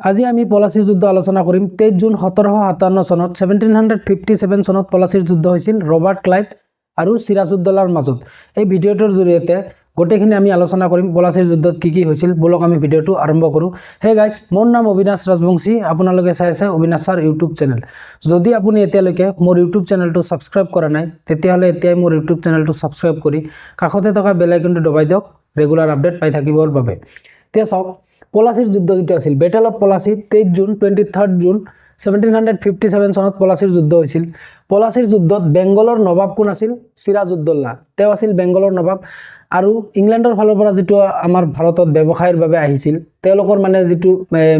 আজি আমি পলাচীৰ যুদ্ধ আলোচনা কৰিম। 23 জুন 1757 চনত 1757 চনত পলাচীৰ যুদ্ধ হৈছিল ৰবাৰ্ট ক্লাইভ আৰু সিৰাজউদ্দৌলাৰ মাজত। এই ভিডিঅ'টোৰ জৰিয়তে গোটেইখিনি আমি আলোচনা কৰিম পলাচীৰ যুদ্ধত কি হৈছিল। বলক আমি ভিডিঅ'টো আৰম্ভ কৰোঁ। হে গাইজ, মোৰ নাম অবিনাশ ৰাজবংশী, আপোনালোকে চাই আছে অবিনাশ ছাৰ ইউটিউব চেনেল। যদি আপুনি এতিয়ালৈকে মোৰ ইউটিউব চেনেলটো ছাবস্ক্ৰাইব কৰা নাই, তেতিয়াহ'লে এতিয়াই মোৰ ইউটিউব চেনেলটো ছাবস্ক্ৰাইব কৰি কাষতে থকা বেল আইকনটো দবাই দিয়ক ৰেগুলাৰ আপডেট পাই থাকিবৰ বাবে। এতিয়া চাওক, পলাচীৰ যুদ্ধ যেটো আছিল, battle of Plassey 23 June 23 June 1757 চনত পলাচীৰ যুদ্ধ হৈছিল। পলাচীৰ যুদ্ধত বেংগলৰ নবাব কোন আছিল? সিৰাজউদ্দৌলা। তেওঁ আছিল বেংগলৰ নবাব। আৰু ইংলেণ্ডৰ ফালৰ পৰা যেটো আমাৰ ভাৰতত ব্যৱসায়ৰ বাবে আহিছিল, তেওঁলোকৰ মানে যেটো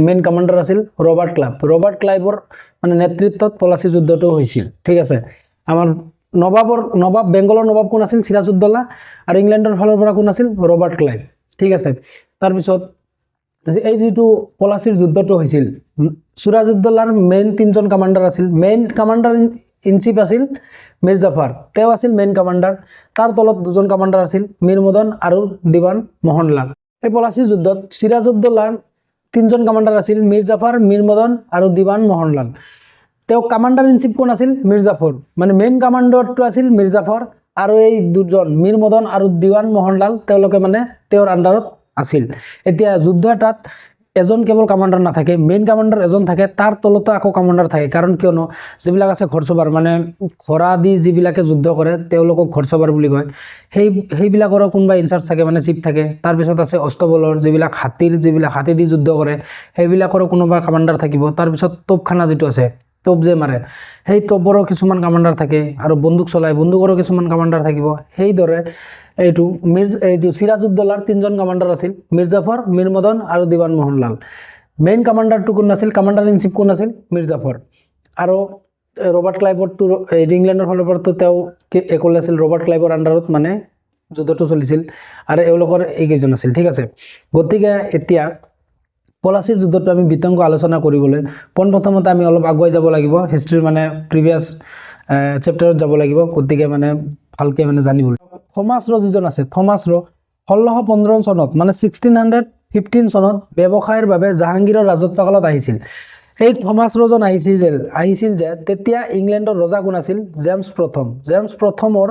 মেইন কমান্ডাৰ আছিল ৰবাৰ্ট ক্লাইভ। ৰবাৰ্ট ক্লাইভৰ মানে নেতৃত্বত পলাচী যুদ্ধটো হৈছিল। ঠিক আছে, আমাৰ নবাব বেংগলৰ নবাব কোন আছিল? সিৰাজউদ্দৌলা। আৰু ইংলেণ্ডৰ ফালৰ পৰা কোন আছিল? Robert Clive. ঠিক আছে, তাৰপিছত এই যেটো পলাচীৰ যুদ্ধটো হৈছিল, সিৰাজউদ্দৌলাৰ মেইন 3জন কমান্ডাৰ আছিল। মেইন কমান্ডাৰ ইন চিফ আছিল মীৰ জাফৰ, তেওঁ আছিল মেইন কমান্ডাৰ। তাৰ তলত দুজন কমান্ডাৰ আছিল, মীৰ মদন আৰু দিৱান মোহনলাল। এই পলাচীৰ যুদ্ধত সিৰাজউদ্দৌলাৰ 3জন কমান্ডাৰ আছিল, মীৰ জাফৰ, মীৰ মদন আৰু দিৱান মোহনলাল। তেওঁ কমান্ডাৰ ইন চিফ কোন আছিল? মীৰ জাফৰ। মানে মেইন কমান্ডাৰটো আছিল মীৰ জাফৰ, আৰু এই দুজন মীৰ মদন আৰু দিৱান মোহনলাল তেওঁলোকে মানে তেওঁৰ আন্ডাৰত আছিল। এতিয়া যুদ্ধ এটাত এজন কেৱল কমান্ডাৰ নাথাকে, মেইন কমান্ডাৰ এজন থাকে, তাৰ তলতো আকৌ কমান্ডাৰ থাকে। কাৰণ কিয়নো যিবিলাক আছে ঘৰচবাৰ, মানে ঘোঁৰা দি যিবিলাকে যুদ্ধ কৰে তেওঁলোকক ঘৰচবাৰ বুলি কয়। সেইবিলাকৰো কোনোবা ইনচাৰ্জ থাকে, মানে চিফ থাকে। তাৰপিছত আছে অষ্টবলৰ, যিবিলাক হাতী দি যুদ্ধ কৰে, সেইবিলাকৰো কোনোবা কমান্ডাৰ থাকিব। তাৰপিছত তোপখানা যেটো আছে, তোপ যে মাৰে, সেই তোপৰো কিছুমান কমান্ডাৰ থাকে। আৰু বন্দুক চলাই, বন্দুকৰো কিছুমান কমান্ডাৰ থাকিব। সেইদৰে এইটো সিৰাজউদ্দৌলাৰ 3জন কমান্ডাৰ আছিল, মীৰ জাফৰ, মীৰ মদন আৰু দিৱান মোহনলাল। মেইন কমান্ডাৰটো কোন আছিল? কমান্ডাৰ ইন চিফ কোন আছিল? মীৰ জাফৰ। আৰু ৰবাৰ্ট ক্লাইভৰটো ইংলেণ্ডৰ ফালৰ পৰাতো তেওঁ একলে আছিল, ৰবাৰ্ট ক্লাইভৰ আন্ডাৰত মানে যুদ্ধটো চলিছিল। আৰু এওঁলোকৰ এইকেইজন আছিল। ঠিক আছে, গতিকে এতিয়া পলাচীৰ যুদ্ধটো আমি বিতংকৈ আলোচনা কৰিবলৈ পোনপ্ৰথমতে আমি অলপ আগুৱাই যাব লাগিব, হিষ্ট্ৰীৰ মানে প্ৰিভিয়াছ চেপ্টাৰত যাব লাগিব। গতিকে মানে ভালকে মানে জানিব। থমাস ৰ যিজন আছে, থমাস ৰ 1615 চনত মানে 1615 চনত ব্যৱসায়ৰ বাবে জাহাংগীৰৰ ৰাজত্বকালত আহিছিল। এই থমাস ৰজন আহিছিল যে তেতিয়া ইংলেণ্ডৰ ৰজা কোন আছিল? জেমছ প্ৰথম। জেমছ প্ৰথমৰ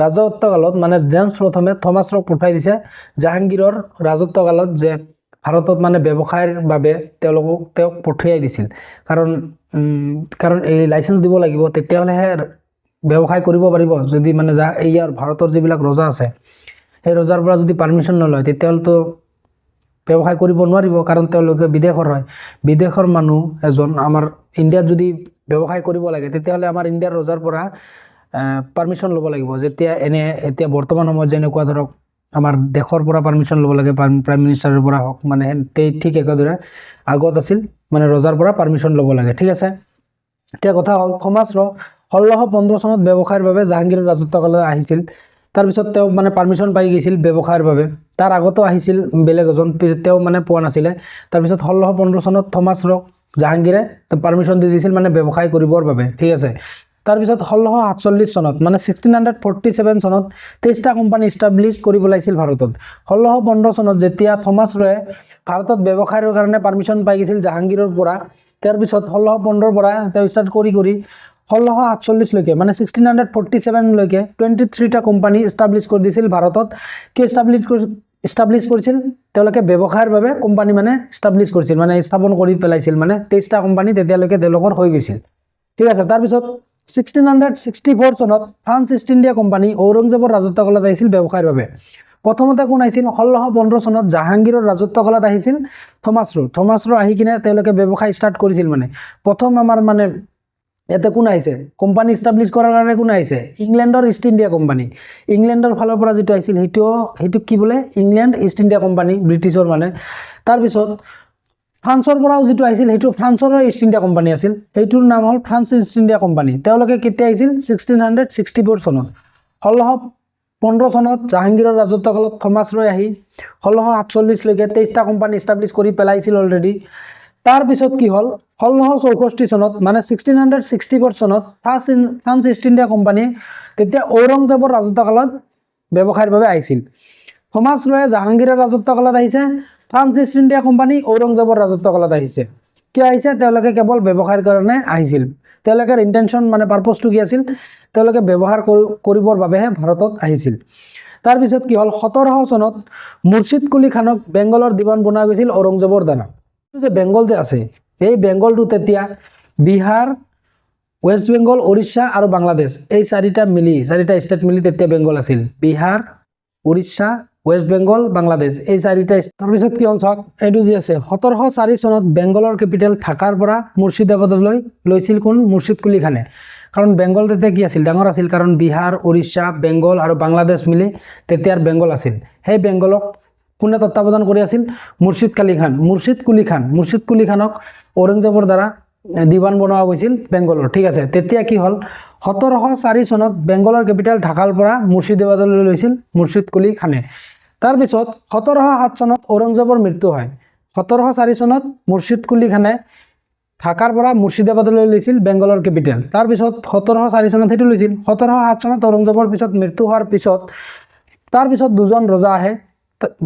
ৰাজত্বকালত মানে জেমছ প্ৰথমে থমাসক পঠাই দিছে জাহাংগীৰৰ ৰাজত্বকালত, যে ভাৰতত মানে ব্যৱসায়ৰ বাবে তেওঁক পঠিয়াই দিছিল। কাৰণ এই লাইচেন্স দিব লাগিব, তেতিয়াহ'লেহে ব্যৱসায় কৰিব পাৰিব। যদি মানে ইয়াৰ ভাৰতৰ যিবিলাক ৰজা আছে, সেই ৰজাৰ পৰা যদি পাৰ্মিশ্যন নলয়, তেতিয়াহ'লেতো ব্যৱসায় কৰিব নোৱাৰিব, কাৰণ তেওঁলোকে বিদেশৰ হয়। বিদেশৰ মানুহ এজন আমাৰ ইণ্ডিয়াত যদি ব্যৱসায় কৰিব লাগে, তেতিয়াহ'লে আমাৰ ইণ্ডিয়াৰ ৰজাৰ পৰা পাৰ্মিশ্যন ল'ব লাগিব। এতিয়া বৰ্তমান সময়ত যেনেকুৱা ধৰক আমাৰ দেশৰ পৰা পাৰ্মিশ্যন ল'ব লাগে, প্ৰাইম মিনিষ্টাৰৰ পৰা হওক, মানে ঠিক একেদৰে আগত আছিল, মানে ৰজাৰ পৰা পাৰ্মিশ্যন ল'ব লাগে। ঠিক আছে, এতিয়া কথা হ'ল থমাস ৰ 1615 চনত ব্যৱসায়ৰ বাবে জাহাংগীৰৰ ৰাজত্বকালত আহিছিল। তাৰপিছত তেওঁ মানে পাৰ্মিশ্যন পাই গৈছিল ব্যৱসায়ৰ বাবে। তাৰ আগতো আহিছিল বেলেগ এজন, তেওঁ মানে পোৱা নাছিলে। তাৰপিছত 1615 চনত থমাস ৰক জাহাংগীৰে পাৰ্মিশ্যন দি দিছিল মানে ব্যৱসায় কৰিবৰ বাবে। ঠিক আছে, তাৰপিছত 1647 চনত মানে 1647 চনত 23টা কোম্পানী ইষ্টাব্লিছ কৰি পেলাইছিল ভাৰতত। 1615 চনত যেতিয়া থমাস ৰয়ে ভাৰতত ব্যৱসায়ৰ কাৰণে পাৰ্মিশ্যন পাই গৈছিল জাহাংগীৰৰ পৰা, তাৰপিছত 1615 পৰা তেওঁ ষ্টাৰ্ট কৰি 1648 লৈকে মানে 1647 লৈকে 23টা কোম্পানী ইষ্টাব্লিছ কৰি দিছিল ভাৰতত। কি ইষ্টাব্লিছ কৰিছিল? তেওঁলোকে ব্যৱসায়ৰ বাবে কোম্পানী মানে ইষ্টাব্লিছ কৰিছিল, মানে স্থাপন কৰি পেলাইছিল। মানে 23টা কোম্পানী তেতিয়ালৈকে তেওঁলোকৰ হৈ গৈছিল। ঠিক আছে, তাৰপিছত 1664 চনত ফ্ৰান্স ইষ্ট ইণ্ডিয়া কোম্পানী ঔৰংজেবৰ ৰাজত্বকালত আহিছিল ব্যৱসায়ৰ বাবে। প্ৰথমতে কোন আহিছিল? 1615 চনত জাহাংগীৰৰ ৰাজত্বকালত আহিছিল থমাস ৰ আহি কিনে তেওঁলোকে ব্যৱসায় ষ্টাৰ্ট কৰিছিল। মানে প্ৰথম আমাৰ মানে ইয়াতে কোন আহিছে? কোম্পানী ইষ্টাব্লিছ কৰাৰ কাৰণে কোন আহিছে? ইংলেণ্ডৰ ইষ্ট ইণ্ডিয়া কোম্পানী। ইংলেণ্ডৰ ফালৰ পৰা যিটো আহিছিল সেইটো কি বোলে? ইংলেণ্ড ইষ্ট ইণ্ডিয়া কোম্পানী, ব্ৰিটিছৰ মানে। তাৰপিছত ফ্ৰান্সৰ পৰাও যিটো আহিছিল সেইটো ফ্ৰান্সৰো ইষ্ট ইণ্ডিয়া কোম্পানী আছিল, সেইটোৰ নাম হ'ল ফ্ৰান্স ইষ্ট ইণ্ডিয়া কোম্পানী। তেওঁলোকে কেতিয়া আহিছিল? 1664 চনত। 1615 চনত জাহাংগীৰৰ ৰাজত্বকালত থমাস ৰয় আহি 1648 লৈকে 23টা কোম্পানী ইষ্টাব্লিছ কৰি পেলাইছিল অলৰেডি। তাৰপিছত কি হ'ল? 1664 চনত মানে 1664 চনত ফ্ৰান্স ইষ্ট ইণ্ডিয়া কোম্পানী তেতিয়া ঔৰংজেবৰ ৰাজত্বকালত ব্যৱসায়ৰ বাবে আহিছিল। থমাস ৰয়ে জাহাংগীৰৰ ৰাজত্বকালত আহিছে, ফ্ৰান্স ইষ্ট ইণ্ডিয়া কোম্পানী ঔৰংজেবৰ ৰাজত্বকালত আহিছে। কিয় আহিছে তেওঁলোকে কেৱল ব্যৱসায়ৰ কাৰণে আহিছিল তেওঁলোকৰ ইন্টেনশন মানে পাৰপজটো কি আছিল তেওঁলোকে ব্যৱহাৰ কৰিবৰ বাবেহে ভাৰতত আহিছিল তাৰ পিছত কি হল 1700 চনত মুৰ্শিদ কুলি খানক বেংগলৰ দিৱান বনোৱা গৈছিল ঔৰংজেবৰ দ্বাৰা যে বেংগল যে আছে এই বেংগলটো তেতিয়া বিহাৰ ওয়েস্ট বেংগল ওড়িশা আৰু বাংলাদেশ এই চাৰিটা ষ্টেট মিলি তেতিয়া বেংগল আছিল বিহাৰ ওড়িশা ওয়েস্ট বেংগল বাংলাদেশ এই চাৰিটা তাৰ পিছত কি হল চাওক এইটো যে আছে 1704 চনত বেংগলৰ কেপিটেল ঢাকাৰ পৰা মুৰ্শিদাবাদলৈ লৈছিল কোন মুৰ্শিদ কুলি খানে কাৰণ বেংগল তেতিয়া কি আছিল ডাঙৰ আছিল কাৰণ বিহাৰ ওড়িশা বেংগল আৰু বাংলাদেশ মিলি তেতিয়াৰ বেংগল আছিল সেই বেংগলক কোনে তত্ত্বাৱধান কৰি আছিল মুৰ্শিদ কুলি খানক ঔৰংজেবৰ দ্বাৰা দিৱান বনোৱা গৈছিল বেংগলৰ ঠিক আছে তেতিয়া কি হল 1704 চনত বেংগলৰ কেপিটেল ঢাকাৰ পৰা মুৰ্শিদাবাদলৈ লৈছিল মুৰ্শিদ কুলি খানে তাৰ পিছত 1707 চনত ঔৰংজেবৰ মৃত্যু হয় 1704 চনত মুৰ্শিদ কুলি খানে ঢাকাৰ পৰা মুৰ্শিদাবাদলৈ লৈছিল বেংগলৰ কেপিটেল তাৰ পিছত 1704 চনত হেতু লৈছিল 1707 চনত ঔৰংজেবৰ পিছত মৃত্যু হোৱাৰ পিছত তাৰ পিছত দুজন ৰজা আহে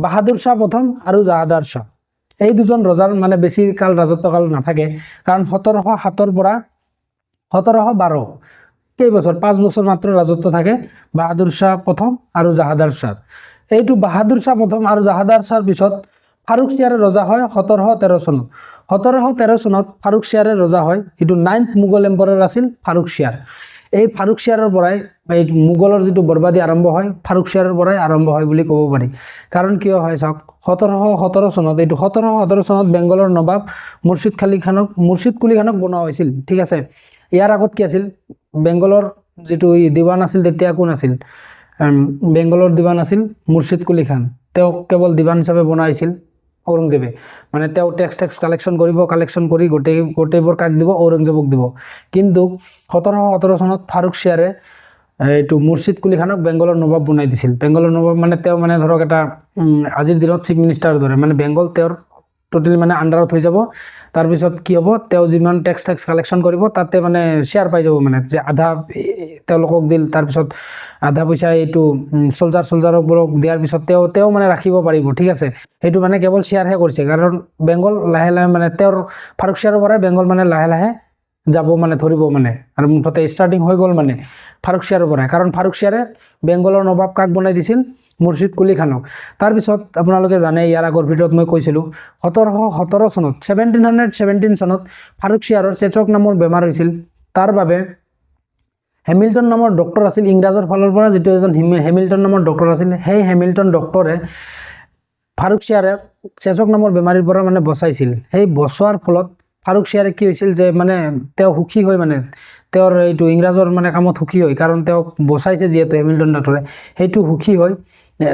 বাহাদুৰ শাহ প্ৰথম আৰু জাহাদাৰ শাহ এই দুজন ৰজাৰ মানে বেছি কাল ৰাজত্বকাল নাথাকে কাৰণ 1707 পৰা 1712 কেই বছৰ 5 বছৰ মাত্ৰ ৰাজত্ব থাকে বাহাদুৰ শাহ প্ৰথম আৰু জাহাদাৰ শাহ এইটো বাহাদুৰ শাহ প্ৰথম আৰু জাহাদাৰ শাহৰ পিছত ফাৰুক শ্বিয়াৰে ৰজা হয় 1713 চনত 1713 চনত ফাৰুক শ্বিয়াৰে ৰজা হয় এটো 9th মুঘল এম্পায়াৰ আছিল ফাৰুক শ্বিয়াৰ এই ফাৰুক শ্বিয়াৰৰ পৰাই এই মুঘলৰ যেটো বৰবাদী আৰম্ভ হয় ফাৰুক শ্বিয়াৰৰ পৰাই আৰম্ভ হয় বুলি ক'ব পাৰি কাৰণ কিয় হয় চাওক 1717 চনত এইটো 1717 চনত বেংগলৰ নবাব মুৰ্শিদ কুলি খানক বনোৱা হৈছিল ঠিক আছে ইয়াৰ আগত কি আছিল বেংগলৰ যেটো দিৱান আছিল তেতিয়া কোন আছিল বেংগলৰ দিৱান আছিল মুৰ্শিদ কুলি খান তেওঁ কেৱল দিৱান হিচাপে বনাইছিল ঔৰংজেবে মানে তেওঁ টেক্স কালেকশন কৰি গোটেইবোৰ কাক দিব ঔৰংজেবক দিব কিন্তু 1717 চনত ফাৰুক শ্বিয়াৰে এইটো মুৰ্শিদ কুলি খানক বেংগলৰ নবাব বনাই দিছিল বেংগলৰ নবাব মানে তেওঁ মানে ধৰক এটা আজিৰ দিনত চিফ মিনিষ্টাৰৰ দৰে মানে বেংগল তেওঁৰ টোটালি মানে আন্ডাৰত হৈ যাব তাৰ পিছত কি হ'ব তেওঁ যিমান টেক্স কালেকশন কৰিব তাতে মানে শেয়াৰ পাই যাব মানে যে আধা তেওঁলোকক দিল তাৰ পিছত আধা পইচা এইটো সোলজাৰক দিয়াৰ পিছত তেওঁ মানে ৰাখিব পাৰিব ঠিক আছে হেতু মানে কেৱল শেয়াৰহে কৰিছে কাৰণ বেংগল লাহে লাহে মানে তেওঁৰ ফাৰুক শ্বিয়াৰৰ পৰা বেংগল মানে লাহে লাহে যাব মানে ধৰিব মানে আৰু মুঠতে ষ্টাৰ্টিং হৈ গল মানে ফাৰুক শ্বিয়াৰৰ পৰা কাৰণ ফাৰুক শ্বিয়াৰে বেংগলৰ নবাব কাক বনাই দিছিল মুৰ্শিদ কুলি খানক তাৰ পিছত আপোনালোকে জানে ইয়াৰ আগৰ ভিডিঅত মই কৈছিলো 1717 চনত 1717 চনত ফাৰুক শ্বিয়াৰৰ চেচক নামৰ বেমাৰ হৈছিল তাৰ বাবে হেমিল্টন নামৰ ডক্টৰ আছিল ইংৰাজৰ ফালৰ পৰা যেটো এজন হেমিল্টন নামৰ ডক্টৰ আছিল সেই হেমিল্টন ডক্টৰে ফাৰুক শ্বিয়াৰে চেচক নামৰ বেমাৰীৰ পৰা মানে বচাইছিল সেই বচোৱাৰ ফলত ফাৰুক শ্বিয়াৰে কি হৈছিল যে মানে তেওঁ সুখী হৈ মানে তেওঁৰ এইটো ইংৰাজৰ মানে কামত সুখী হৈ কাৰণ তেওঁ বচাইছে যেহেতু হেমিল্টন ডক্টৰে হেতু সুখী হৈ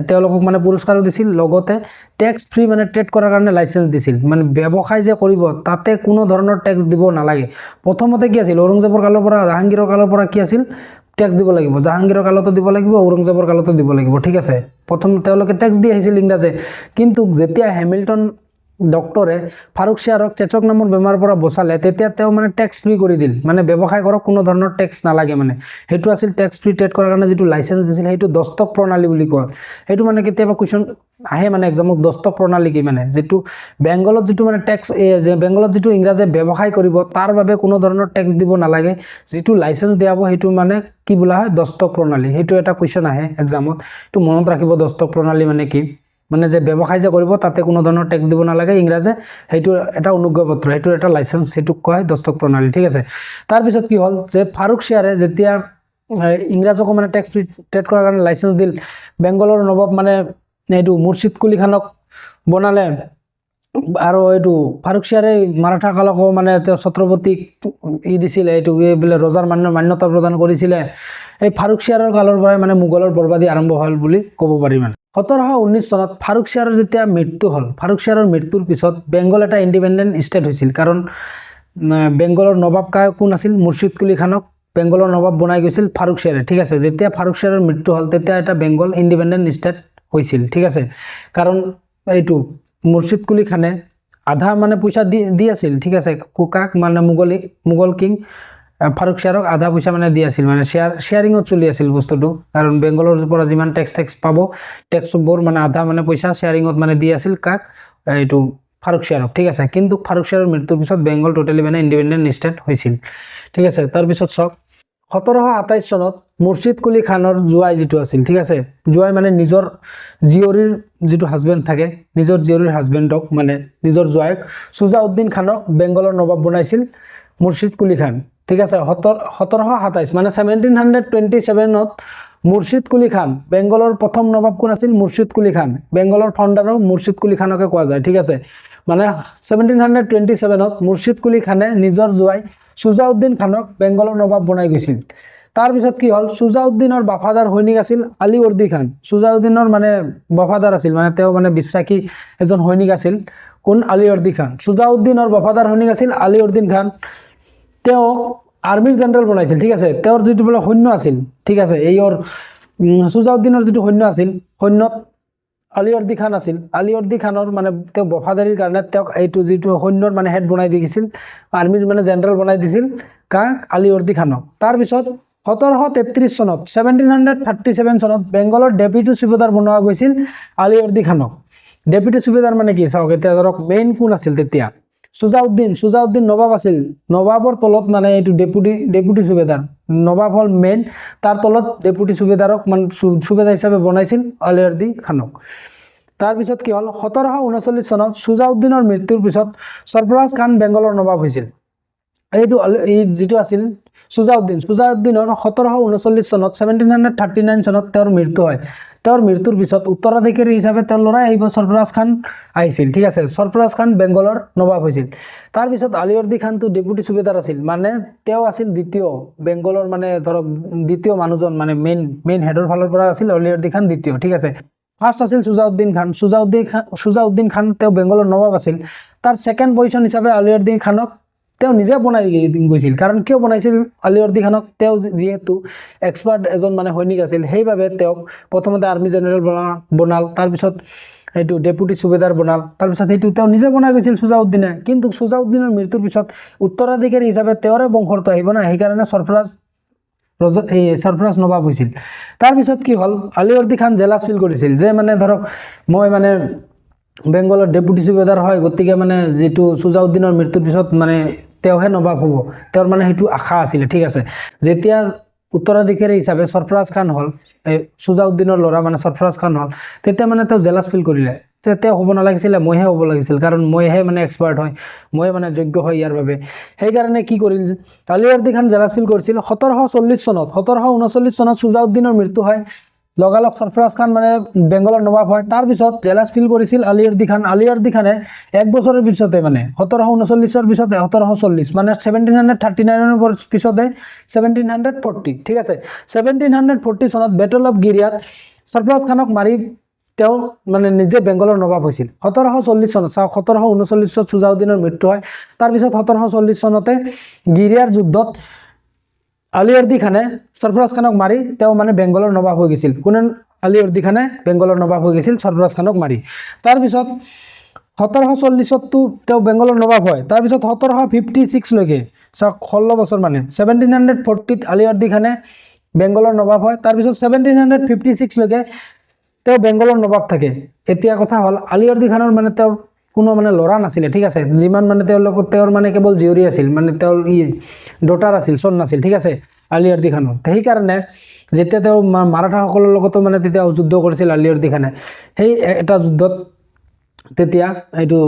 তেওঁলোকক মানে পুৰস্কাৰ দিছিল লগতে ট্যাক্স ফ্ৰী মানে ট্ৰেড কৰাৰ কাৰণে লাইসেন্স দিছিল মানে ব্যৱসায় যে কৰিব তাতে কোনো ধৰণৰ ট্যাক্স দিব নালাগে প্ৰথমতে কি আছিল ঔৰংজেবৰ কালৰ পৰা জাহাংগীৰৰ কালৰ পৰা কি আছিল ট্যাক্স দিব লাগিব জাহাংগীৰৰ কালতো দিব লাগিব ঔৰংজেবৰ কালতো দিব লাগিব ঠিক আছে প্ৰথম তেওঁলোকে ট্যাক্স দি আহিছিল ইংৰাজে কিন্তু যেতিয়া হেমিল্টন ডক্টৰে ফাৰুক শ্বিয়াৰক চেচক নামৰ বেমাৰৰ পৰা বচালে তেতিয়া তেওঁ মানে ট্যাক্স ফ্ৰী কৰি দিল মানে ব্যৱসায় কৰক কোনো ধৰণৰ ট্যাক্স নালাগে মানে হেতু আছিল ট্যাক্স ফ্ৰী ট্ৰেড কৰাৰ কাৰণে যেটো লাইসেন্স দিছিল হেতু দস্তক প্ৰণালী বুলি কয় হেতু মানে কেতিয়াবা কোৱেশ্চন আহে মানে এক্সামত দস্তক প্ৰণালী কি মানে যেটো বেংগলত যেটো মানে ট্যাক্স যে বেংগলত যেটো ইংৰাজে ব্যৱসায় কৰিব তাৰ বাবে কোনো ধৰণৰ ট্যাক্স দিব নালাগে যেটো লাইসেন্স দিয়াব হেতু মানে কি বোলা হয় দস্তক প্ৰণালী হেতু এটা কোৱেশ্চন আহে এক্সামত তো মনত ৰাখিব দস্তক প্ৰণালী মানে কি মানে যে ব্যৱসায় যে কৰিব তাতে কোনো ধৰণৰ ট্যাক্স দিব নালাগে ইংৰাজে হেতু এটা অনুজ্ঞাপত্ৰ হেতু এটা লাইসেন্স হেতু কয় দস্তক প্ৰণালী ঠিক আছে তাৰ পিছত কি হল যে ফাৰুক শ্বিয়াৰে যেতিয়া ইংৰাজক মানে ট্যাক্স ফ্ৰী ট্ৰেড কৰাৰ কাৰণে লাইসেন্স দিল বেংগলৰ নবাব মানে এইটো মুৰ্শিদ কুলি খানক বনালে আৰু এইটো ফাৰুক শ্বিয়াৰে মাৰাঠা কালকো মানে তেওঁ ছত্ৰপতিক দিছিল এইটো বলে ৰজাৰ মান্যতা প্ৰদান কৰিছিল এই ফাৰুক শ্বিয়াৰৰ কালৰ পৰাই মানে মুঘলৰ বৰবাদী আৰম্ভ হল বুলি ক'ব পাৰি মানে 1719 চনত ফাৰুক শ্বিয়াৰৰ যেতিয়া মৃত্যু হল ফাৰুক শ্বিয়াৰৰ মৃত্যুৰ পিছত বেংগল এটা ইন্ডিপেন্ডেন্ট ষ্টেট হৈছিল কাৰণ বেংগলৰ নবাব কোন আছিল মুৰ্শিদ কুলি খানক বেংগলৰ নবাব বনাই গৈছিল ফাৰুক শ্বিয়াৰে ঠিক আছে যেতিয়া ফাৰুক শ্বিয়াৰৰ মৃত্যু হল তেতিয়া এটা বেংগল ইন্ডিপেন্ডেন্ট ষ্টেট হৈছিল ঠিক আছে কাৰণ এইটো মুৰ্শিদ কুলি খানে আধা মানে পইচা দি আছিল ঠিক আছে কুকাক মানে মুঘল কিং ফাৰুক শ্বিয়াৰক আধা পইচা মানে দি আছিল মানে শেয়াৰিংত চলি আছিল বস্তুটো কাৰণ বেংগলৰ পৰা যিমান ট্যাক্স পাব ট্যাক্সবোৰ মানে আধা মানে পইচা শেয়াৰিংত মানে দি আছিল কাক এইটো ফাৰুক শ্বেয়াৰক, ঠিক আছে। কিন্তু ফাৰুক শ্বেয়াৰৰ মৃত্যুৰ পিছত বেংগল টোটেলি মানে ইণ্ডিপেণ্ডেণ্ট ষ্টেট হৈছিল, ঠিক আছে। তাৰপিছত চাওক 1727 চনত মুৰ্ছিদ কুলি খানৰ জোৱাই যিটো আছিল, ঠিক আছে, জোৱাই মানে নিজৰ জীয়ৰীৰ যিটো হাজবেণ্ড থাকে, নিজৰ জীয়ৰীৰ হাজবেণ্ডক মানে নিজৰ জোৱাইক চুজাউদ্দিন খানক বেংগলৰ নবাব বনাইছিল মুৰ্ছিদ কুলি খান, ঠিক আছে। 1727 মানে 1727ত মুৰ্ছিদ কুলি খান বেংগলৰ প্ৰথম নবাব কোন আছিল? মুৰ্ছিদ কুলি খান। বেংগলৰ ফাউণ্ডাৰক মুৰ্ছিদ কুলি খানকে কোৱা যায়, ঠিক আছে। মানে 1727ত মুৰ্ছিদ কুলি খানে নিজৰ জোৱাই চুজাউদ্দিন খানক বেংগলৰ নবাব বনাই গৈছিল। তাৰপিছত কি হ'ল? চুজাউদ্দিনৰ বাফাদাৰ সৈনিক আছিল আলীৱৰ্দী খান। চুজাউদ্দিনৰ মানে বাফাদাৰ আছিল, মানে তেওঁ মানে বিশ্বাসী এজন সৈনিক আছিল। কোন? আলীৱৰ্দী খান। চুজাউদ্দিনৰ বাফাদাৰ সৈনিক আছিল আলীৱৰ্দী খান। তেওঁ আৰ্মিৰ জেনেৰেল বনাইছিল, ঠিক আছে। তেওঁৰ যিটো বোলে সৈন্য আছিল, ঠিক আছে, এইৰ চুজাউদ্দিনৰ যিটো সৈন্য আছিল, সৈন্যত আলীৱৰ্দী খান আছিল। আলীৱৰ্দী খানৰ মানে তেওঁ বফাদাৰীৰ কাৰণে তেওঁক এইটো যিটো সৈন্যৰ মানে হেড বনাই দি দিছিল, আৰ্মিৰ মানে জেনেৰেল বনাই দিছিল কাক? আলীৱৰ্দী খানক। তাৰপিছত 1733 চনত 1737 চনত বেংগলৰ ডেপুটি সুবেদাৰ বনোৱা গৈছিল আলীৱৰ্দী খানক। ডেপুটি সুবেদাৰ মানে কি? চাওক এতিয়া ধৰক মেইন কোন আছিল তেতিয়া? চুজাউদ্দিন নবাব আছিল। নবাবৰ তলত মানে এইটো ডেপুটি সুবেদাৰ, নবাব হ'ল মেইন, তাৰ তলত ডেপুটি সুবেদাৰক মানে সুবেদাৰ হিচাপে বনাইছিল আলীৱৰ্দী খানক। তাৰপিছত কি হ'ল? 1739 চনত চুজাউদ্দিনৰ মৃত্যুৰ পিছত সৰফৰাজ খান বেংগলৰ নবাব হৈছিল। এইটো এই যিটো আছিল চুজাউদ্দিনৰ 1739 চনত 1739 চনত তেওঁৰ মৃত্যু হয়। তেওঁৰ মৃত্যুৰ পিছত উত্তৰাধিকাৰী হিচাপে তেওঁৰ ল'ৰাই আহিব, সৰফৰাজ খান আহিছিল, ঠিক আছে। সৰফৰাজ খান বেংগলৰ নবাব হৈছিল। তাৰপিছত আলীৱৰ্দী খানটো ডেপুটি সুবেদাৰ আছিল, মানে তেওঁ আছিল দ্বিতীয় বেংগলৰ মানে ধৰক দ্বিতীয় মানুহজন, মানে মেইন হেডৰ ফালৰ পৰা আছিল আলীৱৰ্দী খান দ্বিতীয়, ঠিক আছে। ফাৰ্ষ্ট আছিল চুজাউদ্দিন খান। চুজাউদ্দিন খান তেওঁ বেংগলৰ নবাব আছিল। তাৰ ছেকেণ্ড পজিশ্যন হিচাপে আলীৱৰ্দী খানক তেওঁ নিজে বনাই গৈছিল। কাৰণ কিয় বনাইছিল আলীৱৰ্দী খানক? তেওঁ যিহেতু এক্সপাৰ্ট এজন মানে সৈনিক আছিল, সেইবাবে তেওঁক প্ৰথমতে আৰ্মি জেনেৰেল বনাল, তাৰপিছত সেইটো ডেপুটি সুবেদাৰ বনাল, তাৰপিছত সেইটো তেওঁ নিজে বনাই গৈছিল চুজাউদ্দিনে। কিন্তু চুজাউদ্দিনৰ মৃত্যুৰ পিছত উত্তৰাধিকাৰী হিচাপে তেওঁৰে বংশৰটো আহিব না, সেইকাৰণে সৰফৰাজ নবাব হৈছিল। তাৰপিছত কি হ'ল? আলীৱৰ্দী খান জেলাছ ফিল কৰিছিল যে মানে ধৰক মই মানে বেংগলৰ ডেপুটি সুবেদাৰ হয়, গতিকে মানে যিটো চুজাউদ্দিনৰ মৃত্যুৰ পিছত মানে তেওঁহে নবাব হ'ব, তেওঁৰ মানে সেইটো আশা আছিলে, ঠিক আছে। যেতিয়া উত্তৰাধিকাৰী হিচাপে সৰফৰাজ খান হ'ল, চুজাউদ্দিনৰ ল'ৰা মানে সৰফৰাজ খান হ'ল, তেতিয়া মানে তেওঁ জেলাছ ফিল কৰিলে, তেওঁ হ'ব নালাগিছিলে, মইহে হ'ব লাগিছিল, কাৰণ মইহে মানে এক্সপাৰ্ট হয়, মই মানে যোগ্য হয় ইয়াৰ বাবে। সেইকাৰণে কি কৰিল? আলীৱৰ্দী খান জেলাছ ফিল কৰিছিল। 1739 চনত চুজাউদ্দিনৰ মৃত্যু হয়, লগালগ সৰফৰাজ খান মানে বেংগলৰ নবাব হয়। তাৰপিছত জেলাছ ফিল কৰিছিল আলীৱৰ্দী খান। আলীৱৰ্দী খানে এক বছৰৰ পিছতে মানে 1739 পিছতে 1740 মানে 1739 পিছতে 1740, ঠিক আছে। 1740 চনত বেটল অফ গিৰিয়াত সৰফৰাজ খানক মাৰি তেওঁ মানে নিজে বেংগলৰ নবাব হৈছিল। 1740 চনত চাওক, 1739 চুজাউদ্দিনৰ মৃত্যু হয়। তাৰপিছত 1740 চনতে গিৰিয়াৰ যুদ্ধত আলীৱৰ্দী খানে সৰফৰাজ খানক মাৰি তেওঁ মানে বেংগলৰ নবাব হৈ গৈছিল। কোনে? আলীৱৰ্দী খানে বেংগলৰ নবাব হৈ গৈছিল সৰফৰাজ খানক মাৰি। তাৰপিছত 1740তো তেওঁ বেংগলৰ নবাব হয়। তাৰপিছত 1756 লৈকে চাওক 16 বছৰ মানে 1740ত আলীৱৰ্দী খানে বেংগলৰ নবাব হয়। তাৰপিছত 1756 লৈকে তেওঁ বেংগলৰ নবাব থাকে। এতিয়া কথা হ'ল আলীৱৰ্দী খানৰ মানে তেওঁৰ কোনো মানে ল'ৰা নাছিলে, ঠিক আছে। যিমান মানে তেওঁৰ মানে কেৱল জীয়ৰী আছিল, মানে তেওঁৰ ডটাৰ আছিল, চন নাছিল, ঠিক আছে, আলীৱৰ্দী খানৰ। সেইকাৰণে যেতিয়া তেওঁ মাৰাঠাসকলৰ লগতো মানে তেতিয়া যুদ্ধ কৰিছিল আলীৱৰ্দী খানে, সেই এটা যুদ্ধত তেতিয়া এইটো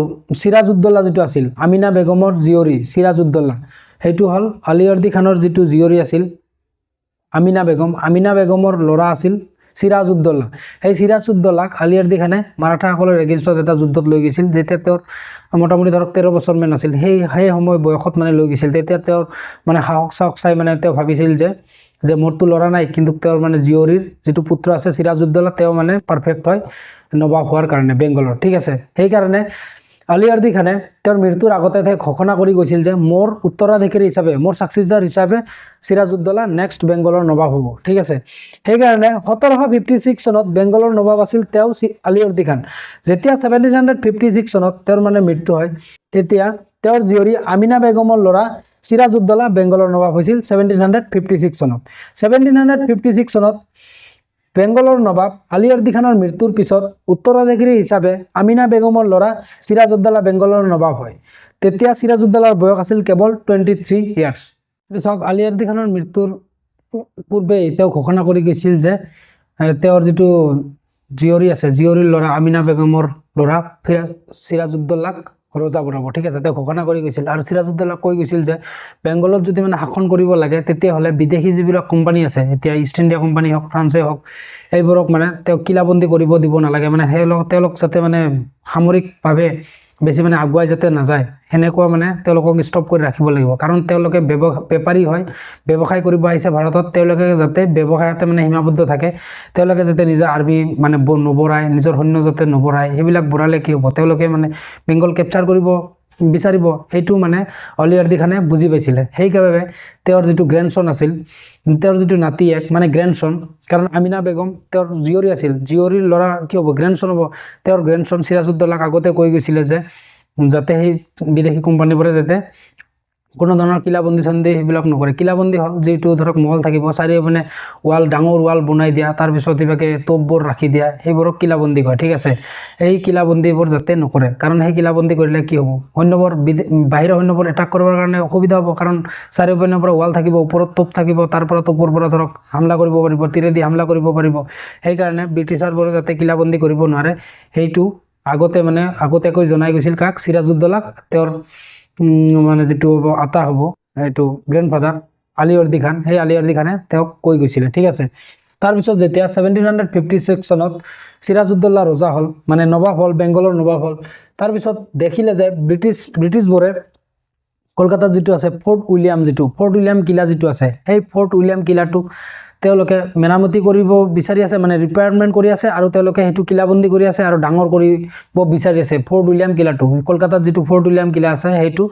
চিৰাজউদ্দৌলা যিটো আছিল, আমিনা বেগমৰ জীয়ৰী চিৰাজউদ্দৌলা, সেইটো হ'ল আলীৱৰ্দী খানৰ যিটো জীয়ৰী আছিল আমিনা বেগমৰ ল'ৰা আছিল চিৰাজউদ্দৌলা। সেই চিৰাজউদ্দৌলাক আলীৱৰ্দী খানে মাৰাঠাসকলৰ এগেইনষ্টত এটা যুদ্ধত লৈ গৈছিল, যেতিয়া তেওঁৰ মোটামুটি ধৰক 13 বছৰমান আছিল। সেই সময় বয়সত মানে লৈ গৈছিল। তেতিয়া তেওঁৰ মানে সাহস চাই মানে তেওঁ ভাবিছিল যে মোৰতো ল'ৰা নাই, কিন্তু তেওঁৰ মানে জীয়ৰীৰ যিটো পুত্ৰ আছে চিৰাজউদ্দৌলা, তেওঁ মানে পাৰফেক্ট হয় নবাব হোৱাৰ কাৰণে বেংগলৰ, ঠিক আছে। সেইকাৰণে আলীৱৰ্দী খানে তেওঁৰ মৃত্যুৰ আগতে ঘোষণা কৰি গৈছিল যে মোৰ উত্তৰাধিকাৰী হিচাপে, মোৰ ছাকচেছৰ হিচাপে চিৰাজউদ্দৌলা নেক্সট বেংগলৰ নবাব হ'ব, ঠিক আছে। সেইকাৰণে 1756 চনত বেংগলৰ নবাব আছিল তেওঁ আলীৱৰ্দী খান। যেতিয়া 1756 চনত তেওঁৰ মানে মৃত্যু হয়, তেতিয়া তেওঁৰ জীয়ৰী আমিনা বেগমৰ ল'ৰা চিৰাজউদ্দৌলা বেংগলৰ নবাব হৈছিল 1756 চনত। 1756 চনত বেংগলৰ নবাব আলী বৰ্দী খানৰ মৃত্যুৰ পিছত উত্তৰাধিকাৰী হিচাপে আমিনা বেগমৰ ল'ৰা চিৰাজউদ্দৌলা বেংগলৰ নবাব হয়। তেতিয়া চিৰাজউদ্দৌলাৰ বয়স আছিল কেৱল 23 ইয়াৰ্ছ। চাওক আলী বৰ্দী খানৰ মৃত্যুৰ পূৰ্বে তেওঁ ঘোষণা কৰি গৈছিল যে তেওঁৰ যিটো জীয়ৰী আছে, জীয়ৰীৰ ল'ৰা আমিনা বেগমৰ ল'ৰা চিৰাজউদ্দৌলাক ৰজা বনাব। ঠিক আছে, তেওঁ ঘোষণা কৰি গৈছিল আৰু চিৰাজউদ্দৌলাক কৈ গৈছিল যে বেংগলত যদি মানে শাসন কৰিব লাগে তেতিয়াহ'লে বিদেশী যিবিলাক কোম্পানী আছে, এতিয়া ইষ্ট ইণ্ডিয়া কোম্পানী হওক, ফ্ৰান্সে হওক, এইবোৰক মানে তেওঁ কিলাবন্দী কৰিব দিব নালাগে। মানে তেওঁলোক যাতে মানে সামৰিকভাৱে বেছি মানে আগুৱাই যাতে নাযায়, সেনেকুৱা মানে তেওঁলোকক ষ্টপ কৰি ৰাখিব লাগিব। কাৰণ তেওঁলোকে বেপাৰী হয়, ব্যৱসায় কৰিব আহিছে ভাৰতত। তেওঁলোকে যাতে ব্যৱসায়তে মানে সীমাবদ্ধ থাকে, তেওঁলোকে যাতে নিজৰ আৰ্মি মানে নবঢ়ায়, নিজৰ সৈন্য যাতে নবঢ়ায়। সেইবিলাক বঢ়ালে কি হ'ব, তেওঁলোকে মানে বেংগল কেপচাৰ কৰিব বিচাৰিব। সেইটো মানে আলী বৰ্দী খানে বুজি পাইছিলে। সেইবাবে তেওঁৰ যিটো গ্ৰেণ্ডছন আছিল, তেওঁৰ যিটো নাতি মানে গ্ৰেণ্ডছন, কাৰণ আমিনা বেগম তেওঁৰ জীয়ৰী আছিল, জীয়ৰীৰ ল'ৰা কি হ'ব, গ্ৰেণ্ডছন হ'ব। তেওঁৰ গ্ৰেণ্ডছন চিৰাজউদ্দৌলাক আগতে কৈ গৈছিলে যে যাতে সেই বিদেশী কোম্পানীবোৰে যাতে কোনো ধৰণৰ কিলাবন্দী চন্দী সেইবিলাক নকৰে। কিলাবন্দী হ'ল যিটো ধৰক মহল থাকিব, চাৰিওপিনে ৱাল, ডাঙৰ ৱাল বনাই দিয়া, তাৰপিছত এইভাগে তোপবোৰ ৰাখি দিয়া, সেইবোৰক কিলাবন্দী কয়। ঠিক আছে, এই কিলাবন্দীবোৰ যাতে নকৰে, কাৰণ সেই কিলাবন্দী কৰিলে কি হ'ব, সৈন্যবোৰ বাহিৰৰ সৈন্যবোৰ এটাক কৰিবৰ কাৰণে অসুবিধা হ'ব। কাৰণ চাৰিওপিনৰ পৰা ৱাল থাকিব, ওপৰত তোপ থাকিব, তাৰ পৰা তোপৰ পৰা ধৰক হামলা কৰিব পাৰিব, তীৰেদি হামলা কৰিব পাৰিব। সেইকাৰণে ব্ৰিটিছাৰবোৰে যাতে কিলাবন্দী কৰিব নোৱাৰে, সেইটো আগতীয়াকৈ জনাই গৈছিল কাক, চিৰাজউদ্দৌলাক। তেওঁৰ মানে যিটো আতা হ'ব, এইটো গ্ৰেণ্ডফাদাৰ আলী বৰ্দী খান, সেই আলী বৰ্দী খানে তেওঁক কৈ গৈছিলে। ঠিক আছে, তাৰপিছত যেতিয়া 1756 চনত চিৰাজউদ্দৌলা ৰজা হ'ল, মানে নবাব হ'ল, বেংগলৰ নবাব হ'ল, তাৰপিছত দেখিলে যে ব্ৰিটিছবোৰে কলকাতাত যিটো আছে ফৰ্ট উইলিয়াম কিলা যিটো আছে, সেই ফৰ্ট উইলিয়াম কিলাটোক তেওঁলোকে মেৰামতি কৰিব বিচাৰি আছে, মানে ৰিপেয়াৰমেণ্ট কৰি আছে, আৰু তেওঁলোকে সেইটো কিলাবন্দী কৰি আছে আৰু ডাঙৰ কৰিব বিচাৰি আছে। ফৰ্ট উইলিয়াম কিলাটো, কলকাতাত যিটো ফৰ্ট উইলিয়াম কিলা আছে, সেইটো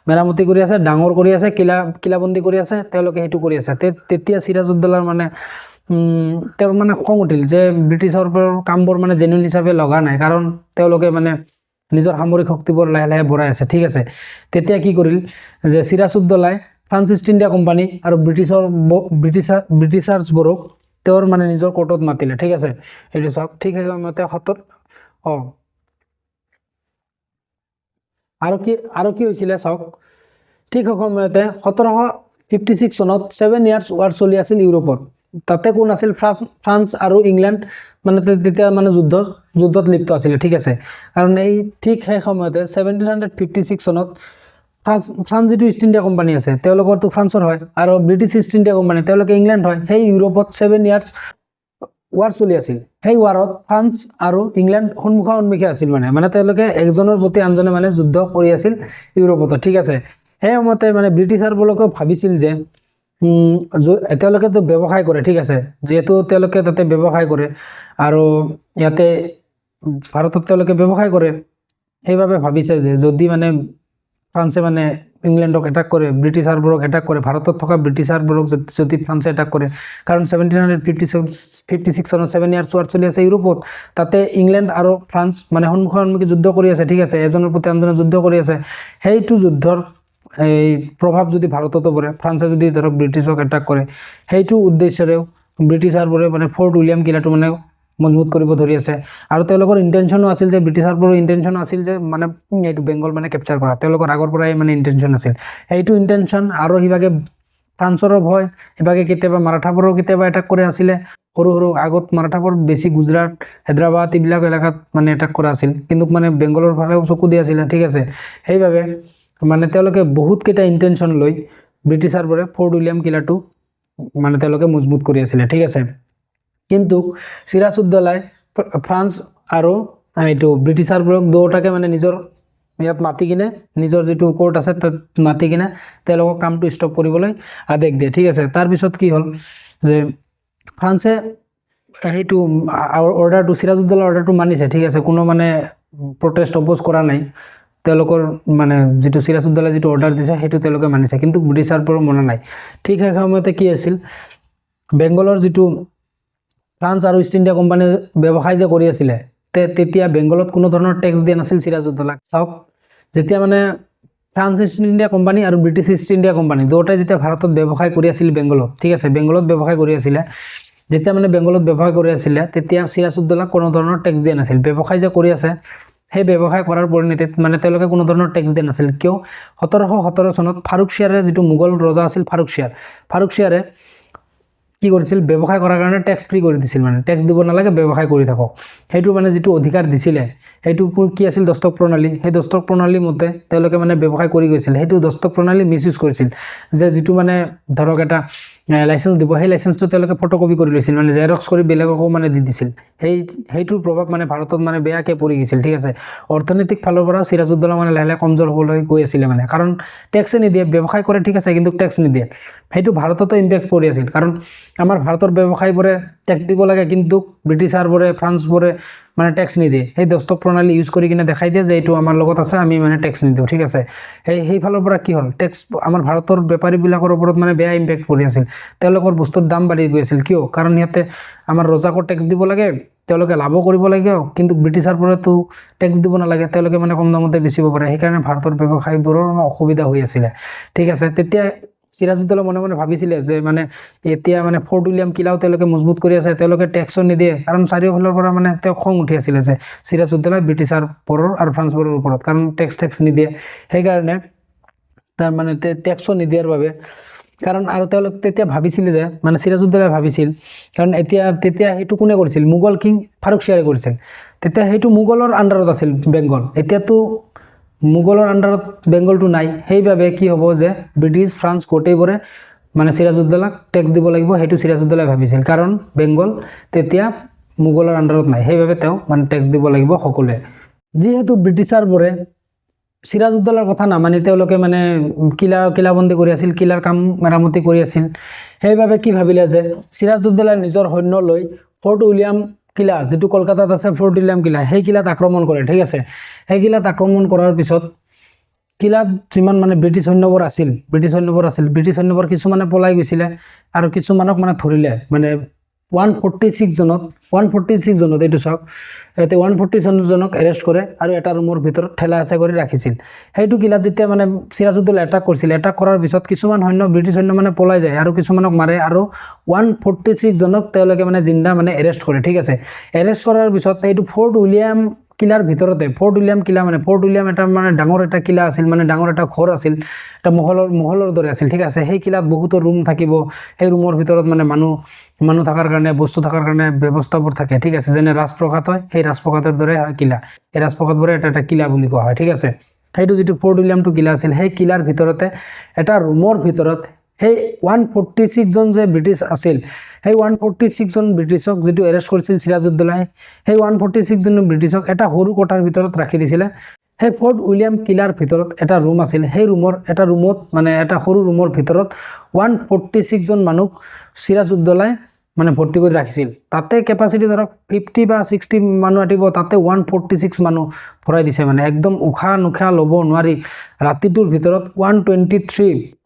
মেৰামতি কৰি আছে, ডাঙৰ কৰি আছে, কিলাবন্দী কৰি আছে, তেওঁলোকে সেইটো কৰি আছে। তেতিয়া চিৰাজউদ্দৌলাৰ মানে তেওঁৰ মানে খং উঠিল যে ব্ৰিটিছৰ কামবোৰ মানে জেনুইন হিচাপে লগা নাই, কাৰণ তেওঁলোকে মানে নিজৰ সামৰিক শক্তিবোৰ লাহে লাহে বঢ়াই আছে। ঠিক আছে, তেতিয়া কি কৰিল যে চিৰাজউদ্দৌলাই ফ্ৰান্স ইষ্ট ইণ্ডিয়া কোম্পানী আৰু ব্ৰিটিছাৰ্ছবোৰক তেওঁৰ মানে নিজৰ কোৰ্টত মাতিলে। ঠিক আছে, এইটো চাওক। ঠিক সেই সময়তে আৰু কি হৈছিলে চাওক। ঠিক সেই সময়তে 1756 চনত 7 ইয়াৰ্ছ ৱাৰ চলি আছিল ইউৰোপত। তাতে কোন আছিল, ফ্ৰান্স আৰু ইংলেণ্ড মানে তেতিয়া মানে যুদ্ধত লিপ্ত আছিলে। ঠিক আছে, কাৰণ এই ঠিক সেই সময়তে 1756 চনত ফ্ৰান্স যিটো ইষ্ট ইণ্ডিয়া কোম্পানী আছে, তেওঁলোকৰতো ফ্ৰান্সৰ হয়, আৰু ব্ৰিটিছ ইষ্ট ইণ্ডিয়া কোম্পানী তেওঁলোকে ইংলেণ্ড হয়। সেই ইউৰোপত 7 ইয়াৰ্ছ ৱাৰ চলি আছিল। সেই ৱাৰত ফ্ৰান্স আৰু ইংলেণ্ড সন্মুখে আছিল, মানে তেওঁলোকে একজনৰ প্ৰতি আনজনে মানে যুদ্ধ কৰি আছিল ইউৰোপত। ঠিক আছে, সেই সময়তে মানে ব্ৰিটিছাৰবোৰকে ভাবিছিল যে তেওঁলোকেতো ব্যৱসায় কৰে। ঠিক আছে, যিহেতু তেওঁলোকে তাতে ব্যৱসায় কৰে আৰু ইয়াতে ভাৰতত তেওঁলোকে ব্যৱসায় কৰে, সেইবাবে ভাবিছে যে যদি মানে ফ্ৰান্সে মানে ইংলেণ্ডক এটাক কৰে, ব্ৰিটিছাৰবোৰক এটাক কৰে, ভাৰতত থকা ব্ৰিটিছাৰবোৰক যদি ফ্ৰান্সে এটাক কৰে, কাৰণ 1756 চনত 7 ইয়াৰ্ছ ৱাৰ চলি আছে ইউৰোপত, তাতে ইংলেণ্ড আৰু ফ্ৰান্স মানে সন্মুখী যুদ্ধ কৰি আছে। ঠিক আছে, এজনৰ প্ৰতি আনজনে যুদ্ধ কৰি আছে। সেইটো যুদ্ধৰ এই প্ৰভাৱ যদি ভাৰততো পৰে, ফ্ৰান্সে যদি ধৰক ব্ৰিটিছক এটাক কৰে, সেইটো উদ্দেশ্যৰেও ব্ৰিটিছাৰবোৰে মানে ফৰ্ট উইলিয়াম কিলাটো মানে মজবুত কৰিব ধৰি আছে। আৰু তেওঁলোকৰ ইণ্টেনশ্যনো আছিল যে, ব্ৰিটিছাৰবোৰৰ ইণ্টেনশ্যন আছিল যে মানে এইটো বেংগল মানে কেপচাৰ কৰা, তেওঁলোকৰ আগৰ পৰাই মানে ইণ্টেনশ্যন আছিল। সেইটো ইণ্টেনশ্যন আৰু সিভাগে ফ্ৰান্সৰো ভয়, সিভাগে কেতিয়াবা মাৰাঠাবোৰো কেতিয়াবা এটাক কৰি আছিলে। সৰু আগত মাৰাঠাবোৰ বেছি গুজৰাট, হায়দৰাবাদ এইবিলাক এলেকাত মানে এটাক কৰা আছিল, কিন্তু মানে বেংগলৰ ফালেও চকু দি আছিলে। ঠিক আছে, সেইবাবে মানে তেওঁলোকে বহুতকেইটা ইণ্টেনশ্যন লৈ ব্ৰিটিছাৰবোৰে ফৰ্ট উইলিয়াম কিলাটো মানে তেওঁলোকে মজবুত কৰি আছিলে। ঠিক আছে, কিন্তু চিৰাজউদ্দৌলাই ফ্ৰান্স আৰু এইটো ব্ৰিটিছাৰবোৰক দুয়োটাকে মানে নিজৰ ইয়াত মাতি কিনে, নিজৰ যিটো কোৰ্ট আছে তাত মাতি কিনে তেওঁলোকক কামটো ষ্টপ কৰিবলৈ আদেশ দিয়ে। ঠিক আছে, তাৰপিছত কি হ'ল যে ফ্ৰান্সে সেইটো অৰ্ডাৰটো, চিৰাজউদ্দৌলাৰ অৰ্ডাৰটো মানিছে। ঠিক আছে, কোনো মানে প্ৰটেষ্ট অপ'জ কৰা নাই, তেওঁলোকৰ মানে যিটো চিৰাজউদ্দৌলাই যিটো অৰ্ডাৰ দিছে সেইটো তেওঁলোকে মানিছে, কিন্তু ব্ৰিটিছাৰবোৰৰ মনা নাই। ঠিক সেই সময়তে কি আছিল, বেংগলৰ যিটো ফ্ৰান্স আৰু ইষ্ট ইণ্ডিয়া কোম্পানীয়ে ব্যৱসায় যে কৰি আছিলে, তেতিয়া বেংগলত কোনো ধৰণৰ টেক্স দিয়া নাছিল চিৰাজউদ্দৌলাক। চাওক, যেতিয়া মানে ফ্ৰান্স ইষ্ট ইণ্ডিয়া কোম্পানী আৰু ব্ৰিটিছ ইষ্ট ইণ্ডিয়া কোম্পানী দুয়োটাই যেতিয়া ভাৰতত ব্যৱসায় কৰি আছিল বেংগলত, ঠিক আছে, বেংগলত ব্যৱসায় কৰি আছিলে, যেতিয়া মানে বেংগলত ব্যৱসায় কৰি আছিলে তেতিয়া সিৰাজউদ্দৌলাক কোনো ধৰণৰ টেক্স দিয়া নাছিল। ব্যৱসায় যে কৰি আছে সেই ব্যৱসায় কৰাৰ পৰিণতিত মানে তেওঁলোকে কোনো ধৰণৰ টেক্স দিয়া নাছিল। কিয়? 1717 চনত ফাৰুকশ্বিয়াৰে যিটো মোগল ৰজা আছিল ফাৰুকশ্বিয়াৰে কি কৰিছিল, ব্যৱসায় কৰাৰ কাৰণে টেক্স ফ্ৰী কৰি দিছিল, মানে টেক্স দিব নালাগে, ব্যৱসায় কৰি থাকক। সেইটো মানে যিটো অধিকাৰ দিছিলে সেইটো কি আছিল, দস্তক প্ৰণালী। সেই দস্তক প্ৰণালী মতে তেওঁলোকে মানে ব্যৱসায় কৰি গৈছিল। সেইটো দস্তক প্ৰণালী মিছ ইউজ কৰিছিল, যে যিটো মানে ধৰক এটা লাইচেঞ্চ দিব, সেই লাইচেঞ্চটো তেওঁলোকে ফটোকপি কৰি লৈছিল, মানে জেৰক্স কৰি বেলেগকো মানে দি দিছিল। সেইটোৰ প্ৰভাৱ মানে ভাৰতত মানে বেয়াকৈ পৰি গৈছিল। ঠিক আছে, অৰ্থনৈতিক ফালৰ পৰা সিৰাজউদ্দৌলা মানে লাহে লাহে কমজোৰ হ'বলৈ গৈ আছিলে, মানে কাৰণ টেক্সে নিদিয়ে, ব্যৱসায় কৰে ঠিক আছে কিন্তু টেক্স নিদিয়ে। সেইটো ভাৰততো ইম্পেক্ট পৰি আছিল, কাৰণ আমাৰ ভাৰতৰ ব্যৱসায়ীবোৰে টেক্স দিব লাগে কিন্তু ব্ৰিটিছাৰবোৰে ফ্ৰান্সবোৰে মানে টেক্স নিদিয়ে। সেই দস্তক প্ৰণালী ইউজ কৰি কিনে দেখাই দিয়ে যে এইটো আমাৰ লগত আছে, আমি মানে টেক্স নিদিওঁ। ঠিক আছে, সেইফালৰ পৰা কি হ'ল, টেক্স আমাৰ ভাৰতৰ বেপাৰীবিলাকৰ ওপৰত মানে বেয়া ইম্পেক্ট পৰি আছিল। তেওঁলোকৰ বস্তুৰ দাম বাঢ়ি গৈ আছিল। কিয়? কাৰণ সিহঁতে আমাৰ ৰজাকো টেক্স দিব লাগে, তেওঁলোকে লাভো কৰিব লাগে, কিন্তু ব্ৰিটিছাৰবোৰেতো টেক্স দিব নালাগে, তেওঁলোকে মানে কম দামতে বেচিব পাৰে। সেইকাৰণে ভাৰতৰ ব্যৱসায়ীবোৰৰ অসুবিধা হৈ আছিলে। ঠিক আছে, তেতিয়া সিৰাজউদ্দৌলা মনে মনে ভাবিছিলে যে মানে এতিয়া মানে ফৰ্ট উইলিয়াম কিলাও তেওঁলোকে মজবুত কৰি আছে, তেওঁলোকে টেক্সো নিদিয়ে, কাৰণ চাৰিওফালৰ পৰা মানে তেওঁ খং উঠি আছিলে যে সিৰাজউদ্দৌলাই ব্ৰিটিছাৰবোৰৰ আৰু ফ্ৰান্সবোৰৰ ওপৰত, কাৰণ টেক্স নিদিয়ে। সেইকাৰণে তাৰ মানে টেক্সো নিদিয়াৰ বাবে, কাৰণ আৰু তেওঁলোক তেতিয়া ভাবিছিলে যে মানে সিৰাজউদ্দৌলাই ভাবিছিল, কাৰণ তেতিয়া সেইটো কোনে কৰিছিল, মোগল কিং ফাৰুকশ্বিয়াৰে কৰিছিল। তেতিয়া সেইটো মোগলৰ আণ্ডাৰত আছিল বেংগল, এতিয়াতো মোগলৰ আণ্ডাৰত বেংগলটো নাই। সেইবাবে কি হ'ব যে ব্ৰিটিছ ফ্ৰান্স গোটেইবোৰে মানে সিৰাজউদ্দৌলাক টেক্স দিব লাগিব, সেইটো সিৰাজউদ্দৌলাই ভাবিছিল, কাৰণ বেংগল তেতিয়া মোগলৰ আণ্ডাৰত নাই। সেইবাবে তেওঁ মানে টেক্স দিব লাগিব সকলোৱে। যিহেতু ব্ৰিটিছাৰবোৰে সিৰাজউদ্দৌলাৰ কথা নামানি তেওঁলোকে মানে কিলাবন্দী কৰি আছিল, কিলাৰ কাম মেৰামতি কৰি আছিল। সেইবাবে কি ভাবিলে যে সিৰাজউদ্দৌলাই নিজৰ সৈন্য লৈ ফৰ্ট উইলিয়াম কিলা, যিটো কলকাতাত আছে ফৰ্ট উইলিয়াম কিলা, সেই কিলাত আক্ৰমণ কৰে। ঠিক আছে, সেই কিলাত আক্ৰমণ কৰাৰ পিছত কিলাত যিমান মানে ব্ৰিটিছ সৈন্যবোৰ আছিল, ব্ৰিটিছ সৈন্যবোৰ কিছুমানে পলাই গৈছিলে আৰু কিছুমানক মানে ধৰিলে, মানে 146 জনত এইটো চাওক, ইয়াতে 146 জনক এৰেষ্ট কৰে আৰু এটা ৰুমৰ ভিতৰত ঠেলা হেঁচা কৰি ৰাখিছিল। সেইটো কিলাত যেতিয়া মানে সিৰাজউদ্দৌলাই এটাক কৰিছিল, এটাক কৰাৰ পিছত কিছুমান ব্ৰিটিছ সৈন্য মানে পলাই যায় আৰু কিছুমানক মাৰে, আৰু 146 জনক তেওঁলোকে মানে জিন্দা মানে এৰেষ্ট কৰে। ঠিক আছে, এৰেষ্ট কৰাৰ পিছত এইটো ফৰ্ট উইলিয়াম কিলাৰ ভিতৰতে, ফৰ্ট উইলিয়াম কিলা মানে ফৰ্ট উইলিয়াম এটা মানে ডাঙৰ এটা কিলা আছিল, মানে ডাঙৰ এটা ঘৰ আছিল, এটা মহলৰ দৰে আছিল। ঠিক আছে, সেই কিলাত বহুতো ৰুম থাকিব, সেই ৰুমৰ ভিতৰত মানে মানুহ থকাৰ কাৰণে, বস্তু থকাৰ কাৰণে ব্যৱস্থাবোৰ থাকে। ঠিক আছে, যেনে ৰাজপ্ৰসাদ হয়, সেই ৰাজপ্ৰসাদৰ দৰে হয় কিলা, এই ৰাজপ্ৰসাদবোৰে এটা কিলা বুলি কোৱা হয়। ঠিক আছে, সেইটো যিটো ফৰ্ট উইলিয়ামটো কিলা আছিল, সেই কিলাৰ ভিতৰতে এটা ৰুমৰ ভিতৰত সেই 146 জন যে ব্ৰিটিছ আছিল, সেই 146 জন ব্ৰিটিছক যিটো এৰেষ্ট কৰিছিল সিৰাজউদ্দৌলাই, সেই 146 জন ব্ৰিটিছক এটা সৰু কোঠাৰ ভিতৰত ৰাখি দিছিলে। সেই ফৰ্ট উইলিয়াম কিলাৰ ভিতৰত এটা ৰুম আছিল, সেই ৰুমত মানে এটা সৰু ৰুমৰ ভিতৰত 146 জন মানুহ সিৰাজউদ্দৌলাই মানে ভৰ্তি কৰি ৰাখিছিল। তাতে কেপাচিটি ধৰক 50 বা 60 মানুহ আঁতিব, তাতে 146 মানুহ ভৰাই দিছে, মানে একদম উশাহ নিশাহ ল'ব নোৱাৰি। ৰাতিটোৰ ভিতৰত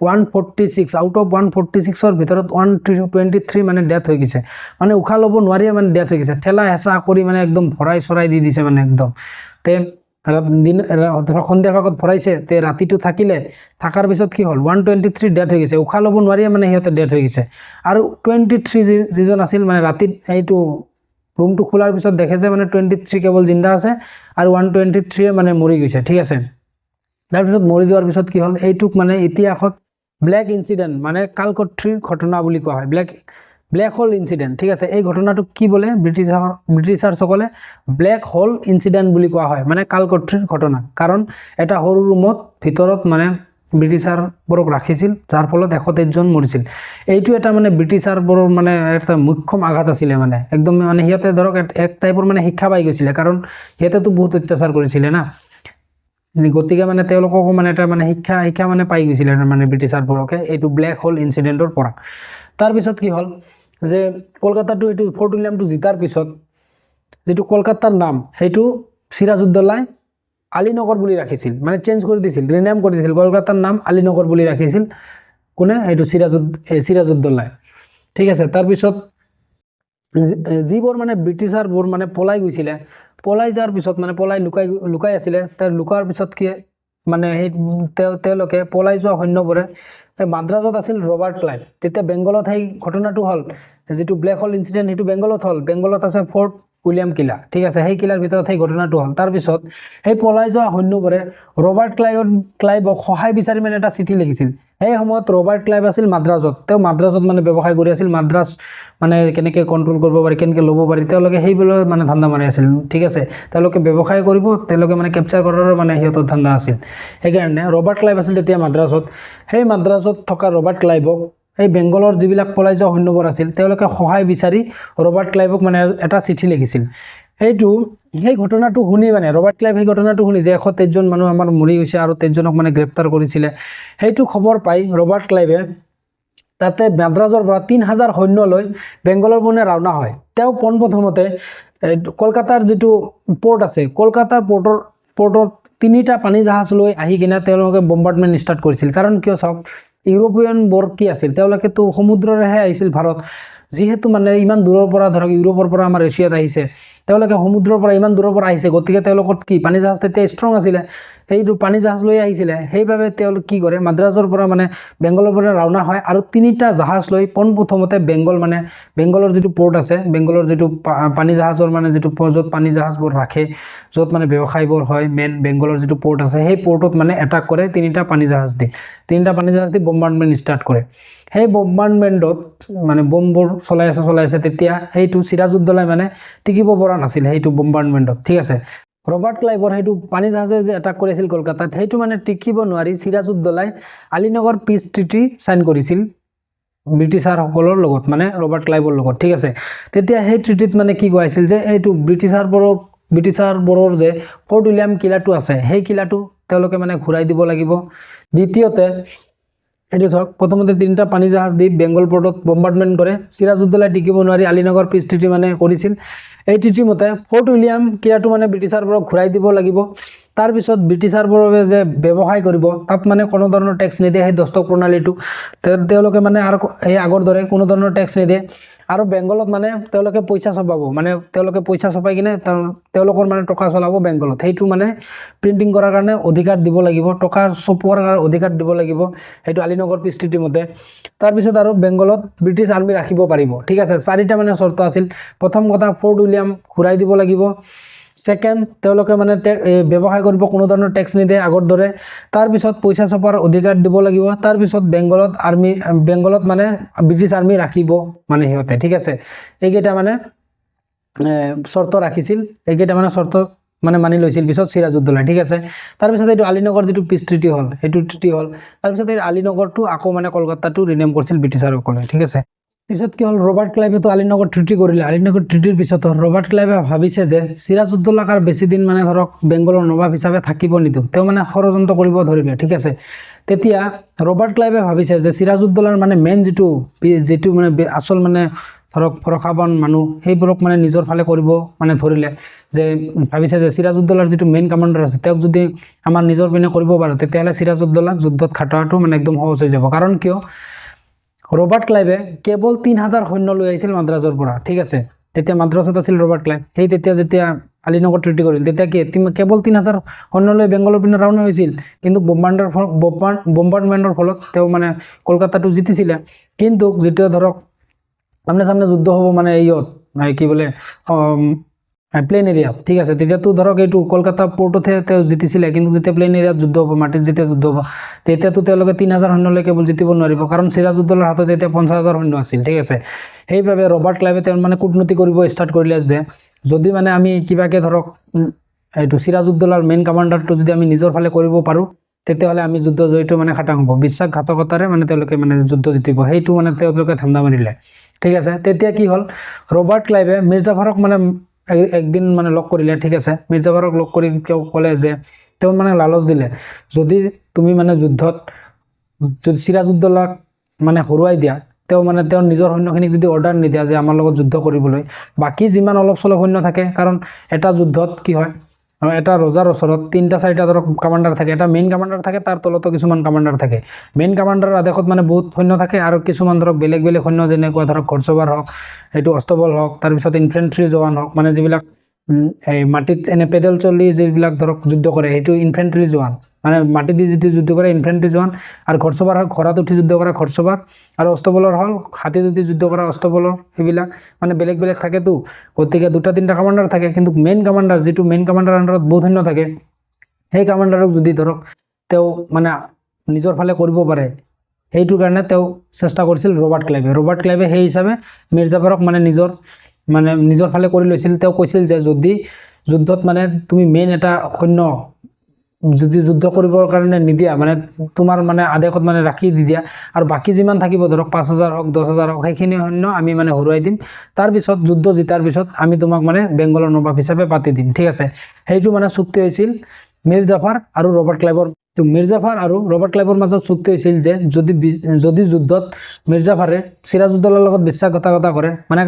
146 আউট অফ 146ৰ ভিতৰত 123 মানে ডেথ হৈ গৈছে, মানে উশাহ ল'ব নোৱাৰিয়ে মানে ডেথ হৈ গৈছে। ঠেলা হেঁচা কৰি মানে একদম ভৰাই দি দিছে, মানে একদম ধৰক সন্ধিয়াৰ ভাগত ভৰাইছে, ৰাতিটো থকাৰ পিছত কি হ'ল, 123 ডেথ হৈ গৈছে, উশাহ ল'ব নোৱাৰিয়ে মানে সিহঁতে ডেথ হৈ গৈছে। আৰু 23 যিজন আছিল মানে ৰাতিত এইটো ৰুমটো খোলাৰ পিছত দেখে যে মানে 23 কেৱল জিন্দা আছে আৰু 123 মানে মৰি গৈছে। ঠিক আছে, তাৰপিছত মৰি যোৱাৰ পিছত কি হ'ল, এইটোক মানে ইতিহাসত ব্লেক ইনচিডেণ্ট মানে কালকট্ৰিৰ ঘটনা বুলি কোৱা হয়, ব্লেক হোল ইনচিডেণ্ট। ঠিক আছে, এই ঘটনাটোক কি বোলে ব্ৰিটিছাৰসকলে ব্লেক হোল ইনচিডেণ্ট বুলি কোৱা হয়, মানে কালকট্ৰিৰ ঘটনা, কাৰণ এটা সৰু ৰুমত ভিতৰত মানে ব্ৰিটিছাৰবোৰক ৰাখিছিল, যাৰ ফলত 123 জন মৰিছিল। এইটো এটা মানে ব্ৰিটিছাৰবোৰৰ মানে এটা মুখ্যম আঘাত আছিলে, মানে একদম মানে সিহঁতে ধৰক এক টাইপৰ মানে শিক্ষা পাই গৈছিলে, কাৰণ সিহঁতেতো বহুত অত্যাচাৰ কৰিছিলে না, গতিকে মানে তেওঁলোককো মানে এটা মানে শিক্ষা মানে পাই গৈছিলে মানে ব্ৰিটিছাৰবোৰকে এইটো ব্লেক হোল ইনচিডেণ্টৰ পৰা। তাৰপিছত কি হ'ল যে কলকাতাটো এইটো ফৰ্ট উইলিয়ামটো জিতাৰ পিছত যিটো কলকাতাৰ নাম, সেইটো সিৰাজউদ্দৌলাই আলীনগৰ বুলি ৰাখিছিল, মানে চেঞ্জ কৰি দিছিল, ৰিনেম কৰি দিছিল, কলকাতাৰ নাম আলীনগৰ বুলি ৰাখিছিল। কোনে? এইটো সিৰাজউদ্দৌলাই। ঠিক আছে, তাৰপিছত যিবোৰ মানে ব্ৰিটিছাৰবোৰ মানে পলাই গৈছিলে, পলাই যোৱাৰ পিছত মানে লুকাই আছিলে, তাৰ লুকোৱাৰ পিছত কি মানে সেই তেওঁলোকে পলাই যোৱা সৈন্যবোৰে মাদ্ৰাজত আছিল ৰবাৰ্ট ক্লাইভ। তেতিয়া বেংগলত সেই ঘটনাটো হ'ল যিটো ব্লেক হোল ইনচিডেণ্ট সেইটো বেংগলত হ'ল। বেংগলত আছে ফৰ্ট উইলিয়াম কিলা, ঠিক আছে, সেই কিলাৰ ভিতৰত সেই ঘটনাটো হ'ল। তাৰপিছত সেই পলাই যোৱা সৈন্যবোৰে ৰবাৰ্ট ক্লাইভক সহায় বিচাৰি মানে এটা চিঠি লিখিছিল। সেই সময়ত ৰবাৰ্ট ক্লাইভ আছিল মাদ্ৰাজত। তেওঁ মাদ্ৰাজত মানে ব্যৱসায় কৰি আছিল। মাদ্ৰাজ মানে কেনেকৈ কণ্ট্ৰল কৰিব পাৰি, কেনেকৈ ল'ব পাৰি, তেওঁলোকে সেইবিলাক মানে ধান্দা মাৰি আছিল, ঠিক আছে। তেওঁলোকে ব্যৱসায় কৰিব, তেওঁলোকে মানে কেপচাৰ কৰাৰ মানে সিহঁতৰ ধান্দা আছিল। সেইকাৰণে ৰবাৰ্ট ক্লাইভ আছিল তেতিয়া মাদ্ৰাজত। সেই মাদ্ৰাজত থকা ৰবাৰ্ট ক্লাইভক এই বেংগলৰ যিবিলাক পলাই যোৱা সৈন্যবোৰ আছিল তেওঁলোকে সহায় বিচাৰি ৰবাৰ্ট ক্লাইভক মানে এটা চিঠি লিখিছিল। সেই ঘটনাটো শুনি মানে ৰবাৰ্ট ক্লাইভ সেই ঘটনাটো শুনি যে 123জন মানুহ আমাৰ মৰি গৈছে আৰু 23জনক মানে গ্ৰেপ্তাৰ কৰিছিলে, সেইটো খবৰ পাই ৰবাৰ্ট ক্লাইভে তাতে মাদ্ৰাজৰ পৰা 3000 সৈন্য লৈ বেংগলৰ পিনে ৰাওনা হয়। তেওঁ পোনপ্ৰথমতে কলকাতাৰ যিটো পৰ্ট আছে, কলকাতাৰ পৰ্টত 3টা পানী জাহাজ লৈ আহি কিনে তেওঁলোকে বম্বাৰ্ডমেণ্ট ষ্টাৰ্ট কৰিছিল। কাৰণ কিয় চাওক, ইউৰোপীয়ানবোৰ কি আছিল, তেওঁলোকেতো সমুদ্ৰৰেহে আহিছিল ভাৰত। যিহেতু মানে ইমান দূৰৰ পৰা ধৰক ইউৰোপৰ পৰা আমাৰ এছিয়াত আহিছে, তেওঁলোকে সমুদ্ৰৰ পৰা ইমান দূৰৰ পৰা আহিছে, গতিকে তেওঁলোকৰ কি পানী জাহাজ তেতিয়া ষ্ট্ৰং আছিলে, সেইটো পানী জাহাজ লৈ আহিছিলে। সেইবাবে তেওঁলোক কি কৰে, মাদ্ৰাজৰ পৰা মানে বেংগলৰ পৰা ৰাওনা হয় আৰু 3টা জাহাজ লৈ পোনপ্ৰথমতে বেংগলৰ যিটো পৰ্ট আছে, বেংগলৰ যিটো পানী জাহাজৰ মানে যিটো য'ত পানী জাহাজবোৰ ৰাখে, য'ত মানে ব্যৱসায়বোৰ হয়, মেইন বেংগলৰ যিটো পৰ্ট আছে, সেই পৰ্টত মানে এটাক কৰে 3টা পানী জাহাজ দি বম্বাৰ্ডমেণ্ট ষ্টাৰ্ট কৰে। সেই বম্বাৰ্ডমেণ্টত মানে বমবোৰ চলাই আছে তেতিয়া সেইটো চিৰাজউদ্দৌলাই মানে টিকিব পৰা নাছিল সেইটো বম্বাৰ্ডমেণ্টত, ঠিক আছে। ৰবাৰ্ট ক্লাইভৰ সেইটো পানী জাহাজে যে এটাক কৰিছিল কলকাতাত, সেইটো মানে টিকিব নোৱাৰি চিৰাজউদ্দৌলাই আলীনগৰ পিছ ট্ৰিটি চাইন কৰিছিল ব্ৰিটিছাৰসকলৰ লগত, মানে ৰবাৰ্ট ক্লাইভৰ লগত, ঠিক আছে। তেতিয়া সেই ট্ৰিটিত মানে কি কোৱা হৈছিল যে এইটো ব্ৰিটিছাৰবোৰৰ যে ফৰ্ট উইলিয়াম কিলাটো আছে, সেই কিলাটো তেওঁলোকে মানে ঘূৰাই দিব লাগিব। দ্বিতীয়তে এইটো চাওক, প্ৰথমতে 3টা পানী জাহাজ দি বেংগল পৰ্টত বম্বাৰ্ডমেণ্ট কৰে। চিৰাজউদ্দৌলাই টিকিব নোৱাৰি আলীনগৰ পিছ ট্ৰিটি মানে কৰিছিল। এই ট্ৰিটি মতে ফৰ্ট উইলিয়াম কিলাটো মানে ব্ৰিটিছাৰবোৰক ঘূৰাই দিব লাগিব। তাৰপিছত ব্ৰিটিছাৰবোৰে যে ব্যৱসায় কৰিব তাত মানে কোনো ধৰণৰ টেক্স নিদিয়ে, সেই দস্তক প্ৰণালীটো তেওঁলোকে মানে আৰু এই আগৰ দৰে কোনো ধৰণৰ টেক্স নিদিয়ে। আৰু বেংগলত মানে তেওঁলোকে পইচা ছপাব, মানে তেওঁলোকে পইচা ছপাই কিনে তেওঁলোকৰ মানে টকা চলাব বেংগলত। সেইটো মানে প্ৰিণ্টিং কৰাৰ কাৰণে অধিকাৰ দিব লাগিব, টকা ছপোৱাৰ কাৰণে অধিকাৰ দিব লাগিব, সেইটো আলীনগৰ পিছ ট্ৰিটি মতে। তাৰপিছত আৰু বেংগলত ব্ৰিটিছ আৰ্মি ৰাখিব পাৰিব, ঠিক আছে। 4টা মানে চৰ্ত আছিল। প্ৰথম কথা, ফৰ্ট উইলিয়াম ঘূৰাই দিব লাগিব। ছেকেণ্ড, তেওঁলোকে মানে ব্যৱসায় কৰিব, কোনো ধৰণৰ টেক্স নিদিয়ে আগৰ দৰে। তাৰপিছত পইচা ছপাৰ অধিকাৰ দিব লাগিব। তাৰপিছত বেংগলত মানে ব্ৰিটিছ আৰ্মি ৰাখিব মানে সিহঁতে, ঠিক আছে। এইকেইটা মানে চৰ্ত ৰাখিছিল, এইকেইটা মানে চৰ্ত মানে মানি লৈছিল পিছত চিৰাজউদ্দৌলাই, ঠিক আছে। তাৰপিছত এইটো আলীনগৰ যিটো পিছ ট্ৰিটি হ'ল, সেইটো ট্ৰিটি হ'ল। তাৰপিছত এই আলীনগৰটো আকৌ মানে কলকাতাটো ৰিনেম কৰিছিল ব্ৰিটিছাৰসকলে, ঠিক আছে। পিছত কি হ'ল, ৰবাৰ্ট ক্লাইভেতো আলীনগৰ ট্ৰিটি কৰিলে। আলীনগৰ ট্ৰিটিৰ পিছত ৰবাৰ্ট ক্লাইভে ভাবিছে যে চিৰাজউদ্দৌলাক আৰু বেছি দিন মানে ধৰক বেংগলৰ নবাব হিচাপে থাকিব নিদিওঁ, তেওঁ মানে ষড়যন্ত্ৰ কৰিব ধৰিলে, ঠিক আছে। তেতিয়া ৰবাৰ্ট ক্লাইভে ভাবিছে যে চিৰাজউদ্দৌলাৰ মানে মেইন যিটো মানে আচল মানে ধৰক ভৰসাবান মানুহ, সেইবোৰক মানে নিজৰ ফালে কৰিব মানে ধৰিলে। যে ভাবিছে যে চিৰাজউদ্দৌলাৰ যিটো মেইন কামাণ্ডাৰ আছে তেওঁক যদি আমাৰ নিজৰ পিনে কৰিব পাৰোঁ, তেতিয়াহ'লে চিৰাজউদ্দৌলাক যুদ্ধত খাটোৱাটো মানে একদম সহজ হৈ যাব। কাৰণ কিয়, ৰবাৰ্ট ক্লাইভে কেৱল 3000 সৈন্য লৈ আহিছিল মাদ্ৰাজৰ পৰা, ঠিক আছে। তেতিয়া মাদ্ৰাজত আছিল ৰবাৰ্ট ক্লাইভ। যেতিয়া আলীনগৰ ট্ৰিটি কৰিল তেতিয়া কি কেৱল 3000 সৈন্য লৈ বেংগলৰ পিনে ৰাওনা হৈছিল, কিন্তু বম্বাৰ্ডমেণ্টৰ ফলত তেওঁ মানে কলকাতাটো জিতিছিলে। কিন্তু যেতিয়া ধৰক আমনে সামনে যুদ্ধ হ'ব মানে কি বোলে প্লেন এৰিয়াত, ঠিক আছে, তেতিয়াতো ধৰক এইটো কলকাতা পৰ্টতহে তেওঁ জিতিছিলে। কিন্তু যেতিয়া প্লেন এৰিয়াত যুদ্ধ হ'ব, মাটিত যেতিয়া যুদ্ধ হ'ব, তেতিয়াতো তেওঁলোকে 3000 সৈন্যলৈ কেৱল জিতিব নোৱাৰিব, কাৰণ চিৰাজউদ্দৌলাৰ হাতত এতিয়া 50,000 সৈন্য আছিল, ঠিক আছে। সেইবাবে ৰবাৰ্ট ক্লাইভে তেওঁ মানে কূটনীতি কৰিব ষ্টাৰ্ট কৰিলে যে যদি মানে আমি কিবাকে ধৰক এইটো চিৰাজউদ্দৌলাৰ মেইন কামাণ্ডাৰটো যদি আমি নিজৰ ফালে কৰিব পাৰোঁ, তেতিয়াহ'লে আমি যুদ্ধ জয়টো মানে খাটাং হ'ব। বিশ্বাসঘাতকতাৰে মানে তেওঁলোকে মানে যুদ্ধ জিতিব, সেইটো মানে তেওঁলোকে ধান্দা মাৰিলে, ঠিক আছে। তেতিয়া কি হ'ল, ৰবাৰ্ট ক্লাইভে মিৰ্জাফৰক মানে একদিন মানে লগ কৰিলে, ঠিক আছে। মিৰ্জাফৰক লগ কৰি তেওঁ ক'লে যে তেওঁ মানে লালচ দিলে, যদি তুমি মানে যুদ্ধত যদি চিৰাজউদ্দৌলাক মানে হৰুৱাই দিয়া, তেওঁৰ নিজৰ সৈন্যখিনিক যদি অৰ্ডাৰ নিদিয়া যে আমাৰ লগত যুদ্ধ কৰিবলৈ, বাকী যিমান অলপ চলপ সৈন্য থাকে, কাৰণ এটা যুদ্ধত কি হয়, এটা ৰজাৰ ওচৰত 3-4টা ধৰক কামাণ্ডাৰ থাকে, এটা মেইন কামাণ্ডাৰ থাকে, তাৰ তলতো কিছুমান কামাণ্ডাৰ থাকে। মেইন কামাণ্ডাৰৰ আদেশত মানে বহুত সৈন্য থাকে, আৰু কিছুমান ধৰক বেলেগ সৈন্য, যেনেকুৱা ধৰক ঘৰচবাৰ হওক, এইটো অস্তবল হওক, তাৰপিছত ইনফেণ্ট্ৰি জোৱান হওক, মানে যিবিলাক এই মাটিত এনে পেডেল চলি যিবিলাক ধৰক যুদ্ধ কৰে, সেইটো ইনফেণ্ট্ৰি জোৱান, মানে মাটি দি যিটো যুদ্ধ কৰে ইনফেন্ট্ৰি জোৱান, আৰু ঘোড়সৱাৰ হ'ল ঘোঁৰাত উঠি যুদ্ধ কৰা ঘোড়সৱাৰ, আৰু অষ্টবলৰ হ'ল হাতীত উঠি যুদ্ধ কৰা অষ্টবলৰ। সেইবিলাক মানে বেলেগ বেলেগ থাকেতো, গতিকে 2-3টা কামাণ্ডাৰ থাকে, কিন্তু মেইন কামাণ্ডাৰ যিটো মেইন কামাণ্ডাৰ আণ্ডাৰত বহুত সৈন্য থাকে, সেই কামাণ্ডাৰক যদি ধৰক তেওঁ মানে নিজৰ ফালে কৰিব পাৰে, সেইটোৰ কাৰণে তেওঁ চেষ্টা কৰিছিল ৰবাৰ্ট ক্লাইভে। ৰবাৰ্ট ক্লাইভে সেই হিচাপে মীৰ জাফৰক মানে নিজৰ ফালে কৰি লৈছিল। তেওঁ কৈছিল যে যদি যুদ্ধত মানে তুমি মেইন এটা সৈন্য যদি যুদ্ধ কৰিবৰ কাৰণে নিদিয়া, মানে তোমাৰ মানে আদেশত মানে ৰাখি দি দিয়া, আৰু বাকী যিমান থাকিব ধৰক 5,000 হওক 10,000 হওক, সেইখিনি সৈন্য আমি মানে হৰুৱাই দিম, তাৰপিছত যুদ্ধ জিতাৰ পিছত আমি তোমাক মানে বেংগলৰ নবাব হিচাপে পাতি দিম, ঠিক আছে। সেইটো মানে চুক্তি হৈছিল মীৰ জাফৰ আৰু ৰবাৰ্ট ক্লাইভৰ। মীৰ জাফৰ আৰু ৰবাৰ্ট ক্লাইভৰ মাজত চুক্তি হৈছিল যে যদি যুদ্ধত মীৰ জাফৰে চিৰাজউদ্দৌলাৰ লগত বিশ্বাসঘাতকতা কৰে, মানে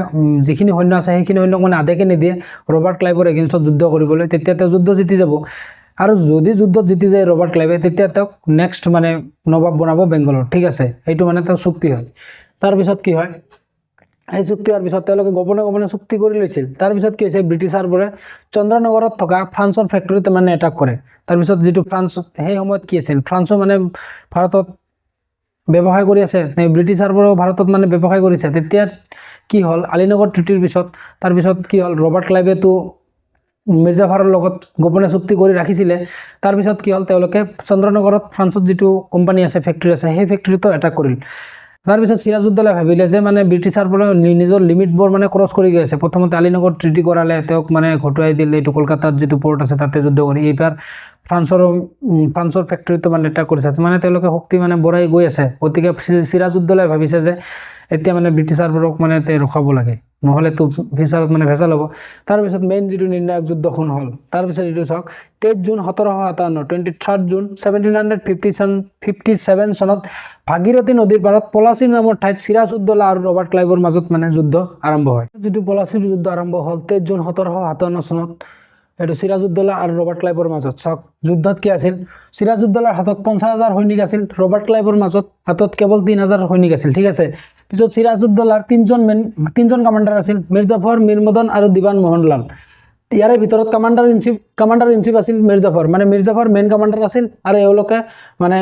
যিখিনি সৈন্য আছে সেইখিনি সৈন্যক মানে আদেশে নিদিয়ে ৰবাৰ্ট ক্লাইভৰ এগেইনষ্টত যুদ্ধ কৰিবলৈ, তেতিয়া তেওঁ যুদ্ধ জিতি যাব। আৰু যদি যুদ্ধত জিতি যায় ৰবাৰ্ট ক্লাইভে, তেতিয়া তেওঁক নেক্সট মানে নবাব বনাব বেংগলৰ, ঠিক আছে। সেইটো মানে তেওঁ চুক্তি হয়। তাৰপিছত কি হয়, এই চুক্তি হোৱাৰ পিছত তেওঁলোকে গোপনে গোপনে চুক্তি কৰি লৈছিল। তাৰপিছত কি হৈছে, ব্ৰিটিছাৰবোৰে চন্দ্ৰনগৰত থকা ফ্ৰান্সৰ ফেক্টৰীত মানে এটাক কৰে। তাৰপিছত যিটো ফ্ৰান্স সেই সময়ত কি আছিল, ফ্ৰান্সো মানে ভাৰতত ব্যৱসায় কৰি আছে, ব্ৰিটিছাৰবোৰেও ভাৰতত মানে ব্যৱসায় কৰিছে। তেতিয়া কি হ'ল, আলীনগৰ ট্ৰিটিৰ পিছত তাৰপিছত কি হ'ল, ৰবাৰ্ট ক্লাইভেতো মীৰ জাফৰৰ লগত গোপনে চুক্তি কৰি ৰাখিছিলে। তাৰপিছত কি হ'ল, তেওঁলোকে চন্দ্ৰনগৰত ফ্ৰান্সত যিটো কোম্পানী আছে ফেক্টৰী আছে, সেই ফেক্টৰীতো এটাক কৰিল। তাৰপিছত চিৰাজউদ্দৌলাই ভাবিলে যে মানে ব্ৰিটিছাৰবোৰে নিজৰ লিমিটবোৰ মানে ক্ৰছ কৰি গৈ আছে। প্ৰথমতে আলীনগৰ ট্ৰিটি কৰালে, তেওঁক মানে ঘটুৱাই দিলে, এইটো কলকাতাত যিটো পৰ্ট আছে তাতে যুদ্ধ কৰি। এইবাৰ ফ্ৰান্সৰ ফেক্টৰীটো মানে এটাক কৰিছে, মানে তেওঁলোকে শক্তি মানে বঢ়াই গৈ আছে। গতিকে চিৰাজউদ্দৌলাই ভাবিছে যে এতিয়া মানে ব্ৰিটিছাৰবোৰক মানে ৰখাব লাগে, নহ'লেতো ফিউচাৰত মানে ভেজাল হ'ব। তাৰপিছত মেইন যিটো নিৰ্ণায়ক যুদ্ধখন হ'ল, তাৰপিছত এইটো চাওক, 23 জুন 1757, 23 জুন 1757 চনত ভাগীৰথী নদীৰ পাৰত পলাচী নামৰ ঠাইত চিৰাজউদ্দৌলা আৰু ৰবাৰ্ট ক্লাইভৰ মাজত মানে যুদ্ধ আৰম্ভ হয়। যিটো পলাচীৰ যুদ্ধ আৰম্ভ হ'ল 23 জুন 1757 চনত, এইটো চিৰাজউদ্দৌলা আৰু ৰবাৰ্ট ক্লাইভৰ মাজত। চাওক যুদ্ধত কি আছিল, চিৰাজউদ্দৌলাৰ হাতত 50,000 সৈনিক আছিল, ৰবাৰ্ট ক্লাইভৰ হাতত কেৱল 3,000 সৈনিক আছিল, ঠিক আছে। পিছত চিৰাজউদ্দৌলাৰ তিনজন কামাণ্ডাৰ আছিল, মীৰ জাফৰ, মীৰ মদন আৰু দিৱান মোহনলাল। ইয়াৰে ভিতৰত কামাণ্ডাৰ ইন চিফ আছিল মীৰ জাফৰ, মানে মীৰ জাফৰ মেইন কামাণ্ডাৰ আছিল, আৰু এওঁলোকে মানে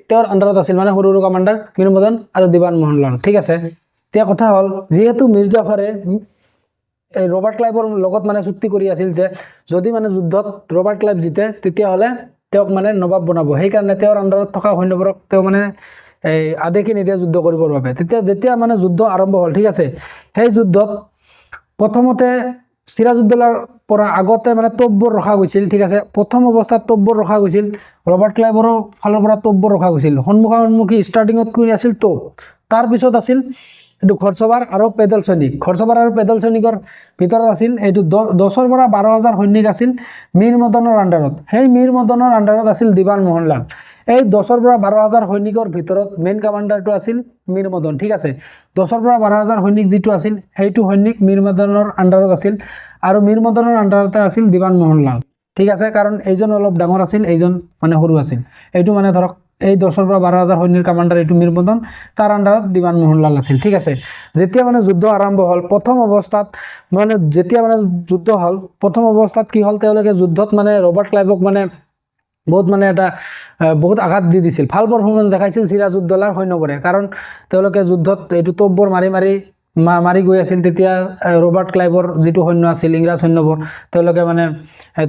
তেওঁৰ আণ্ডাৰত আছিল মানে সৰু সৰু কামাণ্ডাৰ মীৰ মদন আৰু দিৱান মোহনলাল, ঠিক আছে। এতিয়া কথা হ'ল, যিহেতু মীৰ জাফৰে এই ৰবাৰ্ট ক্লাইভৰ লগত মানে চুক্তি কৰি আছিল যে যদি মানে যুদ্ধত ৰবাৰ্ট ক্লাইভ জিতে, তেতিয়াহ'লে তেওঁক মানে নবাব বনাব। সেইকাৰণে তেওঁৰ আণ্ডাৰত থকা সৈন্যবোৰক তেওঁ মানে এই আদেশে নিদিয়ে যুদ্ধ কৰিবৰ বাবে। যেতিয়া মানে যুদ্ধ আৰম্ভ হ'ল, ঠিক আছে, সেই যুদ্ধত প্ৰথমতে চিৰাজউদ্দৌলাৰ পৰা আগতে মানে তোপবোৰ ৰখা গৈছিল, ঠিক আছে। প্ৰথম অৱস্থাত তোপবোৰ ৰখা গৈছিল, ৰবাৰ্ট ক্লাইভৰো ফালৰ পৰা তোপবোৰ ৰখা গৈছিল। সন্মুখী ষ্টাৰ্টিঙত কৰি আছিল তোপ, তাৰপিছত আছিল এইটো ঘোড়সৱাৰ আৰু পেডেল সৈনিক। ঘোড়সৱাৰ আৰু পেডেল সৈনিকৰ ভিতৰত আছিল এইটো 10,000 পৰা 12,000 সৈনিক আছিল মীৰ মদনৰ আণ্ডাৰত। সেই মীৰ মদনৰ আণ্ডাৰত আছিল দিৱান মোহনলাল। এই 10,000 পৰা 12,000 সৈনিকৰ ভিতৰত মেইন কামাণ্ডাৰটো আছিল মীৰ মদন, ঠিক আছে। 10,000 পৰা 12,000 সৈনিক যিটো আছিল, সেইটো সৈনিক মীৰ মদনৰ আণ্ডাৰত আছিল, আৰু মীৰ মদনৰ আণ্ডাৰতে আছিল দিৱান মোহনলাল, ঠিক আছে। কাৰণ এইজন অলপ ডাঙৰ আছিল, এইজন মানে সৰু আছিল। এইটো মানে ধৰক এই 10,000 পৰা 12,000 সৈন্যৰ কামাণ্ডাৰ এইটো মীৰ মদন, তাৰ আণ্ডাৰত দিৱান মোহনলাল আছিল, ঠিক আছে। যেতিয়া মানে যুদ্ধ আৰম্ভ হ'ল, প্ৰথম অৱস্থাত কি হ'ল, তেওঁলোকে যুদ্ধত মানে ৰবাৰ্ট ক্লাইভক মানে বহুত আঘাত দি দিছিল। ভাল পাৰফৰ্মেঞ্চ দেখাইছিল চিৰাজউদ্দৌলাৰ সৈন্যবোৰে, কাৰণ তেওঁলোকে যুদ্ধত এইটো তোপবোৰ মাৰি গৈ আছিল। তেতিয়া ৰবাৰ্ট ক্লাইভৰ যিটো সৈন্য আছিল, ইংৰাজ সৈন্যবোৰ,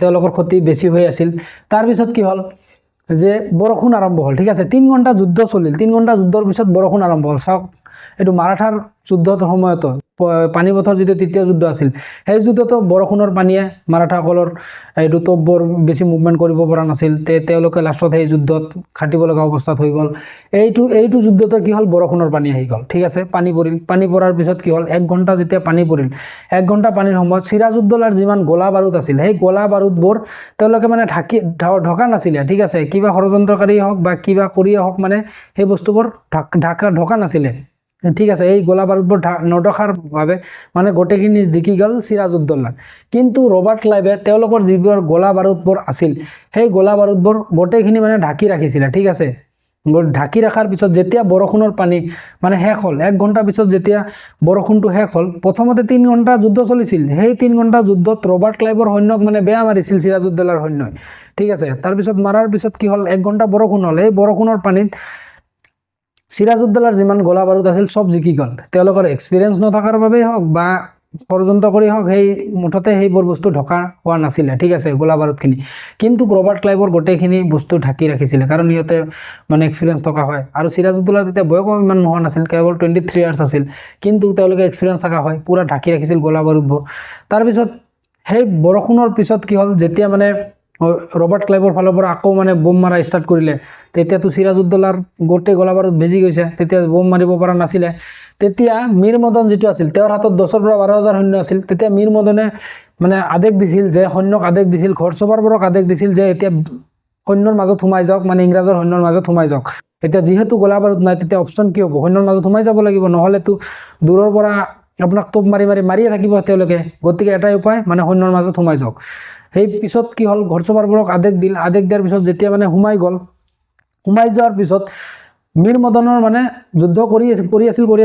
তেওঁলোকৰ ক্ষতি বেছি হৈ আছিল। তাৰপিছত কি হ'ল যে বৰষুণ আৰম্ভ হ'ল, ঠিক আছে। 3 ঘণ্টা যুদ্ধ চলিল, 3 ঘণ্টা যুদ্ধৰ পিছত বৰষুণ আৰম্ভ হ'ল। চাওক এইটো মাৰাঠাৰ যুদ্ধৰ সময়তো পানীপথৰ যিটো তৃতীয় যুদ্ধ আছিল, সেই যুদ্ধতো বৰষুণৰ পানীয়ে মাৰাঠাসকলৰ এইটো তোপবোৰ বেছি মুভমেণ্ট কৰিব পৰা নাছিল। তেওঁলোকে লাষ্টত সেই যুদ্ধত খাটিব লগা অৱস্থাত হৈ গ'ল। এইটো যুদ্ধতে কি হ'ল, বৰষুণৰ পানী আহি গ'ল, ঠিক আছে। পানী পৰাৰ পিছত কি হ'ল, 1 ঘণ্টা যেতিয়া পানী পৰিল, 1 ঘণ্টা পানীৰ সময়ত চিৰাজউদ্দৌলাৰ যিমান গোলা বাৰুদ আছিল, সেই গোলা বাৰুদবোৰ তেওঁলোকে মানে ঢকা নাছিলে, ঠিক আছে। কিবা ষড়যন্ত্ৰকাৰী হওক বা কিবা কৰিয়ে হওক, মানে সেই বস্তুবোৰ ঢকা নাছিলে, ঠিক আছে। এই গোলা বাৰুদবোৰ নঢকাৰ বাবে মানে গোটেইখিনি জিকি গ'ল চিৰাজউদ্দৌলা। কিন্তু ৰবাৰ্ট ক্লাইভে তেওঁলোকৰ যিবোৰ গোলা বাৰুদবোৰ আছিল, সেই গোলা বাৰুদবোৰ গোটেইখিনি মানে ঢাকি ৰাখিছিলে, ঠিক আছে। ঢাকি ৰখাৰ পিছত যেতিয়া বৰষুণৰ পানী মানে শেষ হ'ল 1 ঘণ্টাৰ পিছত যেতিয়া বৰষুণটো শেষ হ'ল প্ৰথমতে 3 ঘণ্টা যুদ্ধ চলিছিল সেই 3 ঘণ্টা যুদ্ধত ৰবাৰ্ট ক্লাইভৰ সৈন্যক মানে বেয়া মাৰিছিল সিৰাজউদ্দৌলাৰ সৈন্যই ঠিক আছে তাৰ পিছত মাৰাৰ পিছত কি হ'ল 1 ঘণ্টা বৰষুণ হ'ল এই বৰষুণৰ পানীত সিৰাজউদ্দৌলাৰ যিমান গোলা বাৰুদ আছিল সব জিকি গ'ল তেওঁলোকৰ এক্সপেৰিয়েন্স নথকাৰ বাবেই হওক বা ষড়যন্ত্ৰ কৰি হওক সেই মুঠতে সেইবোৰ বস্তু ঢকা হোৱা নাছিলে ঠিক আছে গোলা বাৰুদখিনি কিন্তু ৰবাৰ্ট ক্লাইভৰ গোটেইখিনি বস্তু ঢাকি ৰাখিছিলে কাৰণ ইহঁতে মানে এক্সপেৰিয়েন্স থকা হয় আৰু সিৰাজউদ্দৌলাৰ তেতিয়া বয়স ইমান নোহোৱা নাছিল কেৱল 23 ইয়াৰ্ছ আছিল কিন্তু তেওঁলোকে এক্সপেৰিয়েন্স থকা হয় পুৰা ঢাকি ৰাখিছিল গোলা বাৰুদবোৰ তাৰপিছত সেই বৰষুণৰ পিছত কি হ'ল যেতিয়া মানে ৰবাৰ্ট ক্লাইভৰ ফালৰ পৰা আকৌ মানে বোম মাৰা ষ্টাৰ্ট কৰিলে তেতিয়াতো সিৰাজউদ্দৌলাৰ গোটেই গোলা বাৰুদ ভেজি গৈছে তেতিয়া বোম মাৰিব পৰা নাছিলে তেতিয়া মীৰ মদন যেটো আছিল তেওঁৰ হাতত 10 পৰা 12000 সৈন্য আছিল তেতিয়া মীৰ মদনে মানে আদেশ দিছিল যে সৈন্যক আদেশ দিছিল ঘৰসভাৰবোৰক আদেশ দিছিল যে এতিয়া সৈন্যৰ মাজত সোমাই যাওক মানে ইংৰাজৰ সৈন্যৰ মাজত সোমাই যাওক এতিয়া যেহেতু গোলা বাৰুদ নাই তেতিয়া অপচন কি হ'ব সৈন্যৰ মাজত সোমাই যাব লাগিব নহলেতো দূৰৰ পৰা আপোনাক তোপ মাৰিয়ে থাকিব তেওঁলোকে গতিকে এটাই উপায় মানে সৈন্যৰ মাজত সোমাই যাওক সেই পিছত কি হ'ল ঘৰসভাৰবোৰক আদেশ দিয়াৰ পিছত যেতিয়া মানে সোমাই যোৱাৰ পিছত মীৰ মদনৰ মানে যুদ্ধ কৰি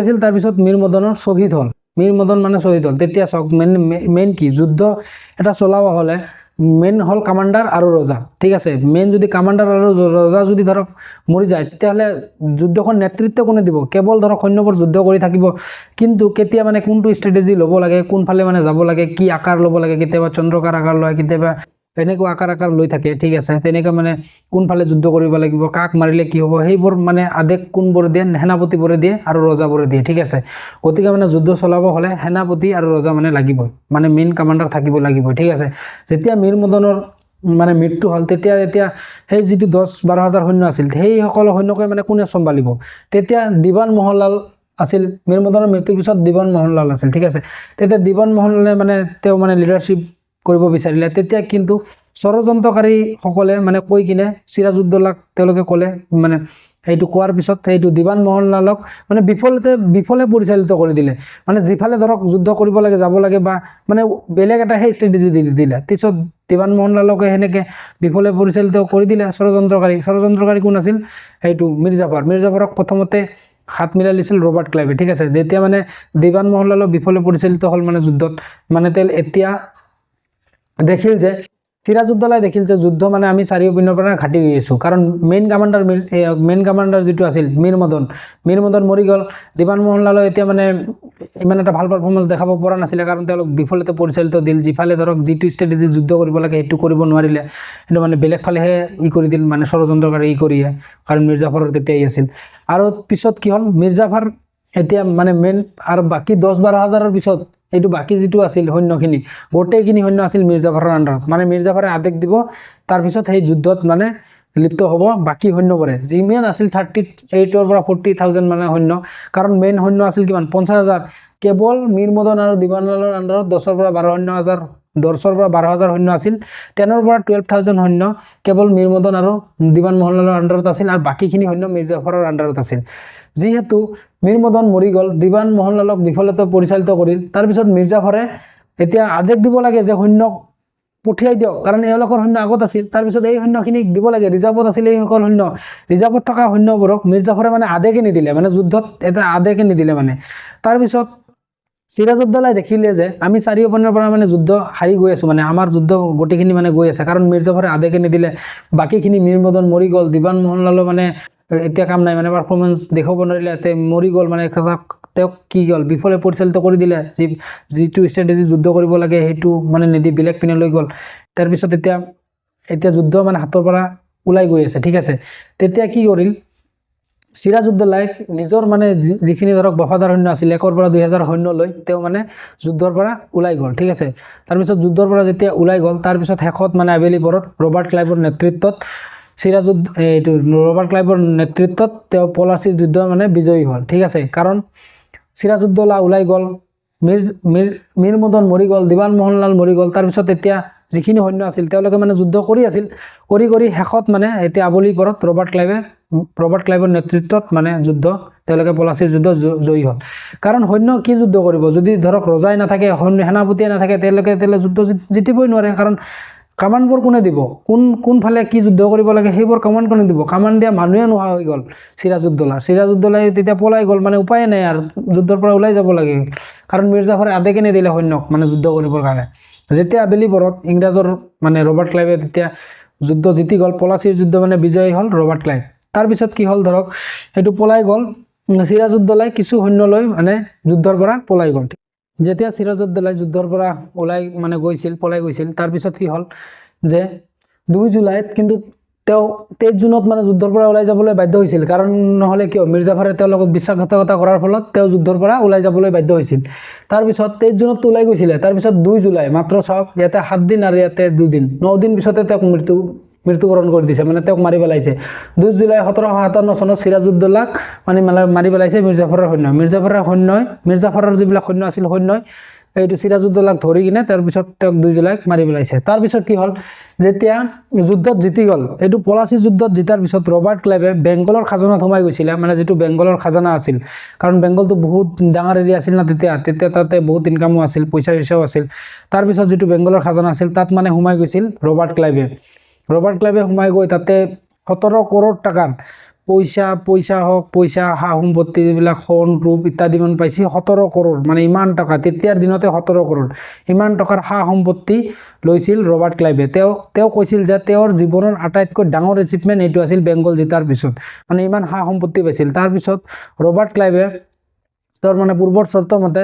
আছিল তাৰ পিছত মীৰ মদনৰ শ্বহীদ হ'ল মীৰ মদন মানে শ্বহীদ হ'ল তেতিয়া চাওক মেইন কি যুদ্ধ এটা চলাব হ'লে মেইন হ'ল কমান্ডাৰ আৰু ৰজা ঠিক আছে মেইন যদি কমান্ডাৰ আৰু ৰজা যদি ধৰক মৰি যায় তেতিয়াহ'লে যুদ্ধখন নেতৃত্ব কোনে দিব কেৱল ধৰক সৈন্যবোৰ যুদ্ধ কৰি থাকিব কিন্তু কেতিয়া মানে কোনটো ষ্ট্ৰেটেজি ল'ব লাগে কোনফালে মানে যাব লাগে কি আকাৰ ল'ব লাগে কেতিয়াবা চন্দ্ৰকাৰ আকাৰ লয় কেতিয়াবা এনেকুৱা আকাৰ লৈ থাকে ঠিক আছে তেনেকৈ মানে কোনফালে যুদ্ধ কৰিব লাগিব কাক মাৰিলে কি হ'ব সেইবোৰ মানে আদেশ কোনবোৰ দিয়ে সেনাপতিবোৰে দিয়ে আৰু ৰজাবোৰে দিয়ে ঠিক আছে গতিকে মানে যুদ্ধ চলাব হ'লে সেনাপতি আৰু ৰজা মানে লাগিবই মানে মেইন কমান্ডাৰ থাকিব লাগিব ঠিক আছে যেতিয়া মীৰ মদনৰ মানে মৃত্যু হ'ল তেতিয়া সেই যিটো 10-12 হাজাৰ সৈন্য আছিল সেই সকলো সৈন্যকে মানে কোনে চম্ভালিব তেতিয়া দিৱান মোহনলাল আছিল মীৰ মদনৰ মৃত্যুৰ পিছত দিৱান মোহনলাল আছিল ঠিক আছে তেতিয়া দিৱান মোহনলালে মানে তেওঁ মানে লিডাৰশ্বিপ কৰিব বিচাৰিলে তেতিয়া কিন্তু ষড়যন্ত্ৰকাৰী সকলে মানে কৈ কিনে সিৰাজউদ্দৌলাক তেওঁলোকে ক'লে মানে সেইটো কোৱাৰ পিছত সেইটো দিৱান মোহনলালক মানে বিফলে পৰিচালিত কৰি দিলে মানে যিফালে ধৰক যুদ্ধ কৰিব লাগে যাব লাগে বা মানে বেলেগ এটা সেই ষ্ট্ৰেটেজি দিলে পিছত দিৱান মোহনলালকে হেনেকে বিফলে পৰিচালিত কৰি দিলে ষড়যন্ত্ৰকাৰী কোন আছিল সেইটো মিৰ্জাফৰক প্ৰথমতে হাত মিলাই লৈছিল ৰবাৰ্ট ক্লাইভে ঠিক আছে যেতিয়া মানে দিৱান মোহনলাল বিফলে পৰিচালিত হ'ল মানে যুদ্ধত মানে তেল এতিয়া দেখিল যে সিৰাজউদ্দৌলাই দেখিল যে যুদ্ধ মানে আমি চাৰিওপিনৰ পৰা ঘাটি হৈ আছো কাৰণ মেইন কমান্ডাৰ যেটো আছিল মীৰ মদন মৰি গ'ল দিৱান মোহনলাল এতিয়া মানে ইমান এটা ভাল পাৰফৰমেন্স দেখাব পৰা নাছিল কাৰণ তেওঁলোক বিফলতে পৰিচালিত দিল যিফালে ধৰক যিটো ষ্ট্ৰেটেজি যুদ্ধ কৰিব লাগে সেইটো কৰিব নোৱাৰিলে কিন্তু মানে বেলেগ ফালেহে কৰি দিল মানে ষড়যন্ত্ৰকাৰী কৰিয়ে কাৰণ মিৰ্জাফৰৰ তেতিয়াই আছিল আৰু পিছত কি হ'ল মিৰ্জাফৰ এতিয়া মানে মেইন আৰু বাকি 10-12 হাজাৰৰ পিছত এইটো বাকি যেটো আছিল সৈন্যখিনি গোটেইখিনি সৈন্য আছিল মিৰ্জাফৰৰ আন্ডাৰত মানে মিৰ্জাফৰে আদেশ দিব তাৰ পিছত সেই যুদ্ধত মানে লিপ্ত হ'ব বাকি সৈন্যবোৰে যিমান আছিল 38 পৰা 40,000 মানে সৈন্য কাৰণ মেইন সৈন্য আছিল কিমান 50,000 কেৱল মীৰ মদন আৰু দিৱানলালৰ আন্ডাৰত 10 পৰা 12 হাজাৰ সৈন্য আছিল 10 পৰা 12,000 সৈন্য কেৱল মীৰ মদন আৰু দিৱান মোহনলালৰ আন্ডাৰত আছিল আৰু বাকিখিনি সৈন্য মিৰ্জাফৰৰ আন্ডাৰত আছিল যেহেতু মীৰ মদন মৰি গ'ল দিৱান মোহনলালক বিফলতে পৰিচালিত কৰিল তাৰ পিছত মিৰ্জাফৰে এতিয়া আদেশ দিব লাগে যে সৈন্য পঠিয়াই দিয়ক কাৰণ এওঁলোকৰ সৈন্য আগত আছিল তাৰ পিছত এই সৈন্যখিনিক দিব লাগে ৰিজাৰ্ভত আছিল এই সকল সৈন্য ৰিজাৰ্ভত থকা সৈন্যবোৰক মিৰ্জাফৰে মানে আদেশে নিদিলে মানে যুদ্ধত এটা আদেশে নিদিলে মানে তাৰ পিছত সিৰাজউদ্দৌলাই দেখিলে যে আমি চাৰিওপিনৰ পৰা মানে যুদ্ধ হাৰি গৈ আছো মানে আমাৰ যুদ্ধ গোটেইখিনি মানে গৈ আছে কাৰণ মিৰ্জাফৰে আদেশে নিদিলে বাকিখিনি মীৰ মদন মৰি গ'ল দিৱান মোহনলাল মানে এতিয়া কাম নাই মানে পাৰফৰমেন্স দেখাব নোৱাৰিলে তে মৰি গ'ল মানে তেওঁক কি গ'ল বিফলে পৰিচালিত কৰি দিলে যিটো ষ্ট্ৰেটেজি যুদ্ধ কৰিব লাগে সেইটো মানে নিদি বেলেগ পিনে লৈ গ'ল তাৰ পিছত এতিয়া যুদ্ধ মানে হাতৰ পৰা ওলাই গৈ আছে ঠিক আছে তেতিয়া কি কৰিল সিৰাজউদ্দৌলাই নিজৰ মানে যিখিনি ধৰক বফাদাৰ সৈন্য আছিল 1 পৰা 2,000 সৈন্য লৈ তেওঁ মানে যুদ্ধৰ পৰা ওলাই গ'ল ঠিক আছে তাৰ পিছত যুদ্ধৰ পৰা যেতিয়া ওলাই গ'ল তাৰ পিছত শেষত মানে আবেলি পৰত ৰবাৰ্ট ক্লাইভৰ নেতৃত্বত ৰবাৰ্ট ক্লাইভৰ নেতৃত্বত তেওঁ পলাচিৰ যুদ্ধ মানে বিজয়ী হ'ল ঠিক আছে কাৰণ সিৰাজউদ্দৌলা ওলাই গ'ল মীৰ মদন মৰি গ'ল দিৱান মোহনলাল মৰি গ'ল তাৰ পিছত এতিয়া যিখিনি সৈন্য আছিল তেওঁলোকে মানে যুদ্ধ কৰি শেষত মানে এতিয়া আবেলি পৰত ৰবাৰ্ট ক্লাইভৰ নেতৃত্বত মানে যুদ্ধ তেওঁলোকে পলাচিৰ যুদ্ধ জয়ী হ'ল কাৰণ সৈন্য কি যুদ্ধ কৰিব যদি ধৰক ৰজাই নাথাকে সেনাপতিয়ে নাথাকে তেওঁলোকে যুদ্ধ জিতিবই নোৱাৰে কাৰণ কামাণ্ডবোৰ কোনে দিব, কোনফালে কি যুদ্ধ কৰিব লাগে সেইবোৰ কামাণ্ড কোনে দিব? কামাণ্ড দিয়া মানুহে নোহোৱা হৈ গ'ল সিৰাজউদ্দৌলাই তেতিয়া পলাই গ'ল, মানে উপায় নাই আৰু যুদ্ধৰ পৰা ওলাই যাব লাগে, কাৰণ মীৰ জাফৰে আদেকে নিদিলে সৈন্যক মানে যুদ্ধ কৰিবৰ কাৰণে। যেতিয়া আবেলি পৰত ইংৰাজৰ মানে ৰবাৰ্ট ক্লাইভে তেতিয়া যুদ্ধ জিতি গ'ল, পলাচীৰ যুদ্ধ মানে বিজয়ী হ'ল ৰবাৰ্ট ক্লাইভ। তাৰপিছত কি হ'ল ধৰক, সেইটো পলাই গ'ল সিৰাজউদ্দৌলাই কিছু সৈন্য লৈ মানে যুদ্ধৰ পৰা পলাই গ'ল। যেতিয়া সিৰাজউদ্দৌলাই যুদ্ধৰ পৰা পলাই গৈছিল, তাৰপিছত কি হ'ল যে 2 জুলাইত কিন্তু তেওঁ 23 জুনত মানে যুদ্ধৰ পৰা ওলাই যাবলৈ বাধ্য হৈছিল, কাৰণ নহ'লে কিয় মীৰ জাফৰে তেওঁলোকক বিশ্বাসঘাতকতা কৰাৰ ফলত তেওঁ যুদ্ধৰ পৰা ওলাই যাবলৈ বাধ্য হৈছিল। তাৰপিছত 23 জুনততো ওলাই গৈছিলে, তাৰপিছত 2 জুলাই মাত্ৰ চাওক, ইয়াতে 7 দিন আৰু ইয়াতে 2 দিন, 9 দিন পিছতে তেওঁক মৃত্যুবৰণ কৰি দিছে, মানে তেওঁক মাৰি পেলাইছে। 2 জুলাই 1757 চনত সিৰাজউদ্দৌলাক মানে মাৰি পেলাইছে মীৰ জাফৰৰ সৈন্যই। মীৰ জাফৰৰ যিবিলাক সৈন্য আছিল, সৈন্যই এইটো সিৰাজউদ্দৌলাক ধৰি কিনে তাৰপিছত তেওঁক 2 জুলাইত মাৰি পেলাইছে। তাৰপিছত কি হ'ল, যেতিয়া যুদ্ধত জিতি গ'ল, এইটো পলাচী যুদ্ধত জিতাৰ পিছত ৰবাৰ্ট ক্লাইভে বেংগলৰ খাজনাত সোমাই গৈছিলে, মানে যিটো বেংগলৰ খাজানা আছিল, কাৰণ বেংগলটো বহুত ডাঙৰ এৰিয়া আছিল না তেতিয়া তাতে বহুত ইনকামো আছিল, পইচাও আছিল। তাৰপিছত যিটো বেংগলৰ খাজানা আছিল তাত মানে সোমাই গৈছিল ৰবাৰ্ট ক্লাইভে সোমাই গৈ তাতে 17 কৰোৰ টাকাৰ পইচা সা সম্পত্তি যিবিলাক সোণ ৰূপ ইত্যাদি মান পাইছে, 17 কৰোৰ, মানে ইমান টকা, তেতিয়াৰ দিনতে 17 কৰোৰ ইমান টকাৰ সা সম্পত্তি লৈছিল ৰবাৰ্ট ক্লাইভে। তেওঁ কৈছিল যে তেওঁৰ জীৱনৰ আটাইতকৈ ডাঙৰ এচিভমেণ্ট এইটো আছিল বেংগল জিতাৰ পিছত, মানে ইমান সা সম্পত্তি পাইছিল। তাৰপিছত ৰবাৰ্ট ক্লাইভে তেওঁৰ মানে পূৰ্বৰ চৰ্ত মতে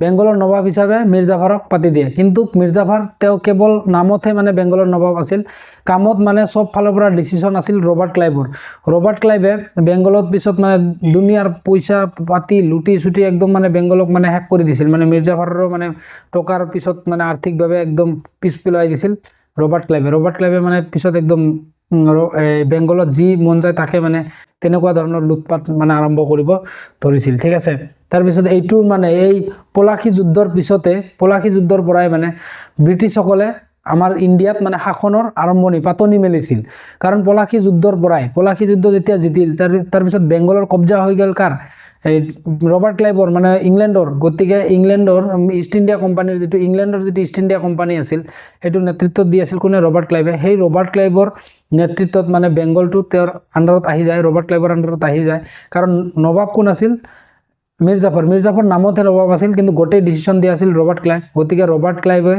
বেংগলৰ নবাব হিচাপে মীৰ জাফৰক পাতি দিয়ে, কিন্তু মীৰ জাফৰ তেওঁ কেৱল নামতহে মানে বেংগলৰ নবাব আছিল, কামত মানে চব ফালৰ পৰা ডিচিশ্যন আছিল ৰবাৰ্ট ক্লাইভে বেংগলত পিছত মানে দুনিয়াৰ পইচা পাতি লুটি একদম মানে বেংগলক মানে শেষ কৰি দিছিল, মানে মীৰ জাফৰৰ মানে টকাৰ পিছত মানে আৰ্থিকভাৱে একদম পিছ পেলাই দিছিল ৰবাৰ্ট ক্লাইভে মানে পিছত একদম বেংগলত যি মন যায় তাকে মানে তেনেকুৱা ধৰণৰ লুটপাট মানে আৰম্ভ কৰিব ধৰিছিল, ঠিক আছে। তাৰপিছত এইটো মানে এই পলাশী যুদ্ধৰ পৰাই মানে ব্ৰিটিছসকলে আমাৰ ইণ্ডিয়াত মানে শাসনৰ পাতনি মেলিছিল, কাৰণ পলাশী যুদ্ধ যেতিয়া জিতিল, তাৰপিছত বেংগলৰ কব্জা হৈ গ'ল কাৰ? এই ৰবাৰ্ট ক্লাইভৰ, মানে ইংলেণ্ডৰ। গতিকে ইংলেণ্ডৰ ইষ্ট ইণ্ডিয়া কোম্পানী আছিল, সেইটো নেতৃত্বত দি আছিল কোনে? ৰবাৰ্ট ক্লাইভে। সেই ৰবাৰ্ট ক্লাইভৰ নেতৃত্বত মানে বেংগলটো তেওঁৰ আণ্ডাৰত আহি যায়, ৰবাৰ্ট ক্লাইভৰ আণ্ডাৰত আহি যায়, কাৰণ নবাব কোন আছিল? মীৰ জাফৰ নামতহে নবাব আছিল, কিন্তু গোটেই ডিচিশ্যন দিয়া আছিল ৰবাৰ্ট ক্লাইভ। গতিকে ৰবাৰ্ট ক্লাইভে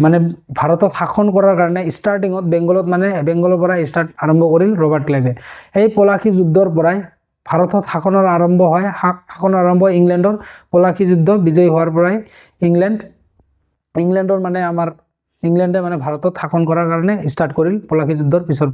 মানে ভাৰতত শাসন কৰাৰ কাৰণে ষ্টাৰ্টিঙত বেংগলৰ পৰা আৰম্ভ কৰিল ৰবাৰ্ট ক্লাইভে। এই পলাশী যুদ্ধৰ পৰাই ভাৰতত শাসনৰ আৰম্ভ হয় ইংলেণ্ডৰ। পলাশী যুদ্ধ বিজয়ী হোৱাৰ পৰাই ইংলেণ্ডে মানে ভাৰতত শাসন কৰাৰ কাৰণে ষ্টাৰ্ট কৰিল পলাশী যুদ্ধৰ পিছৰ পৰা।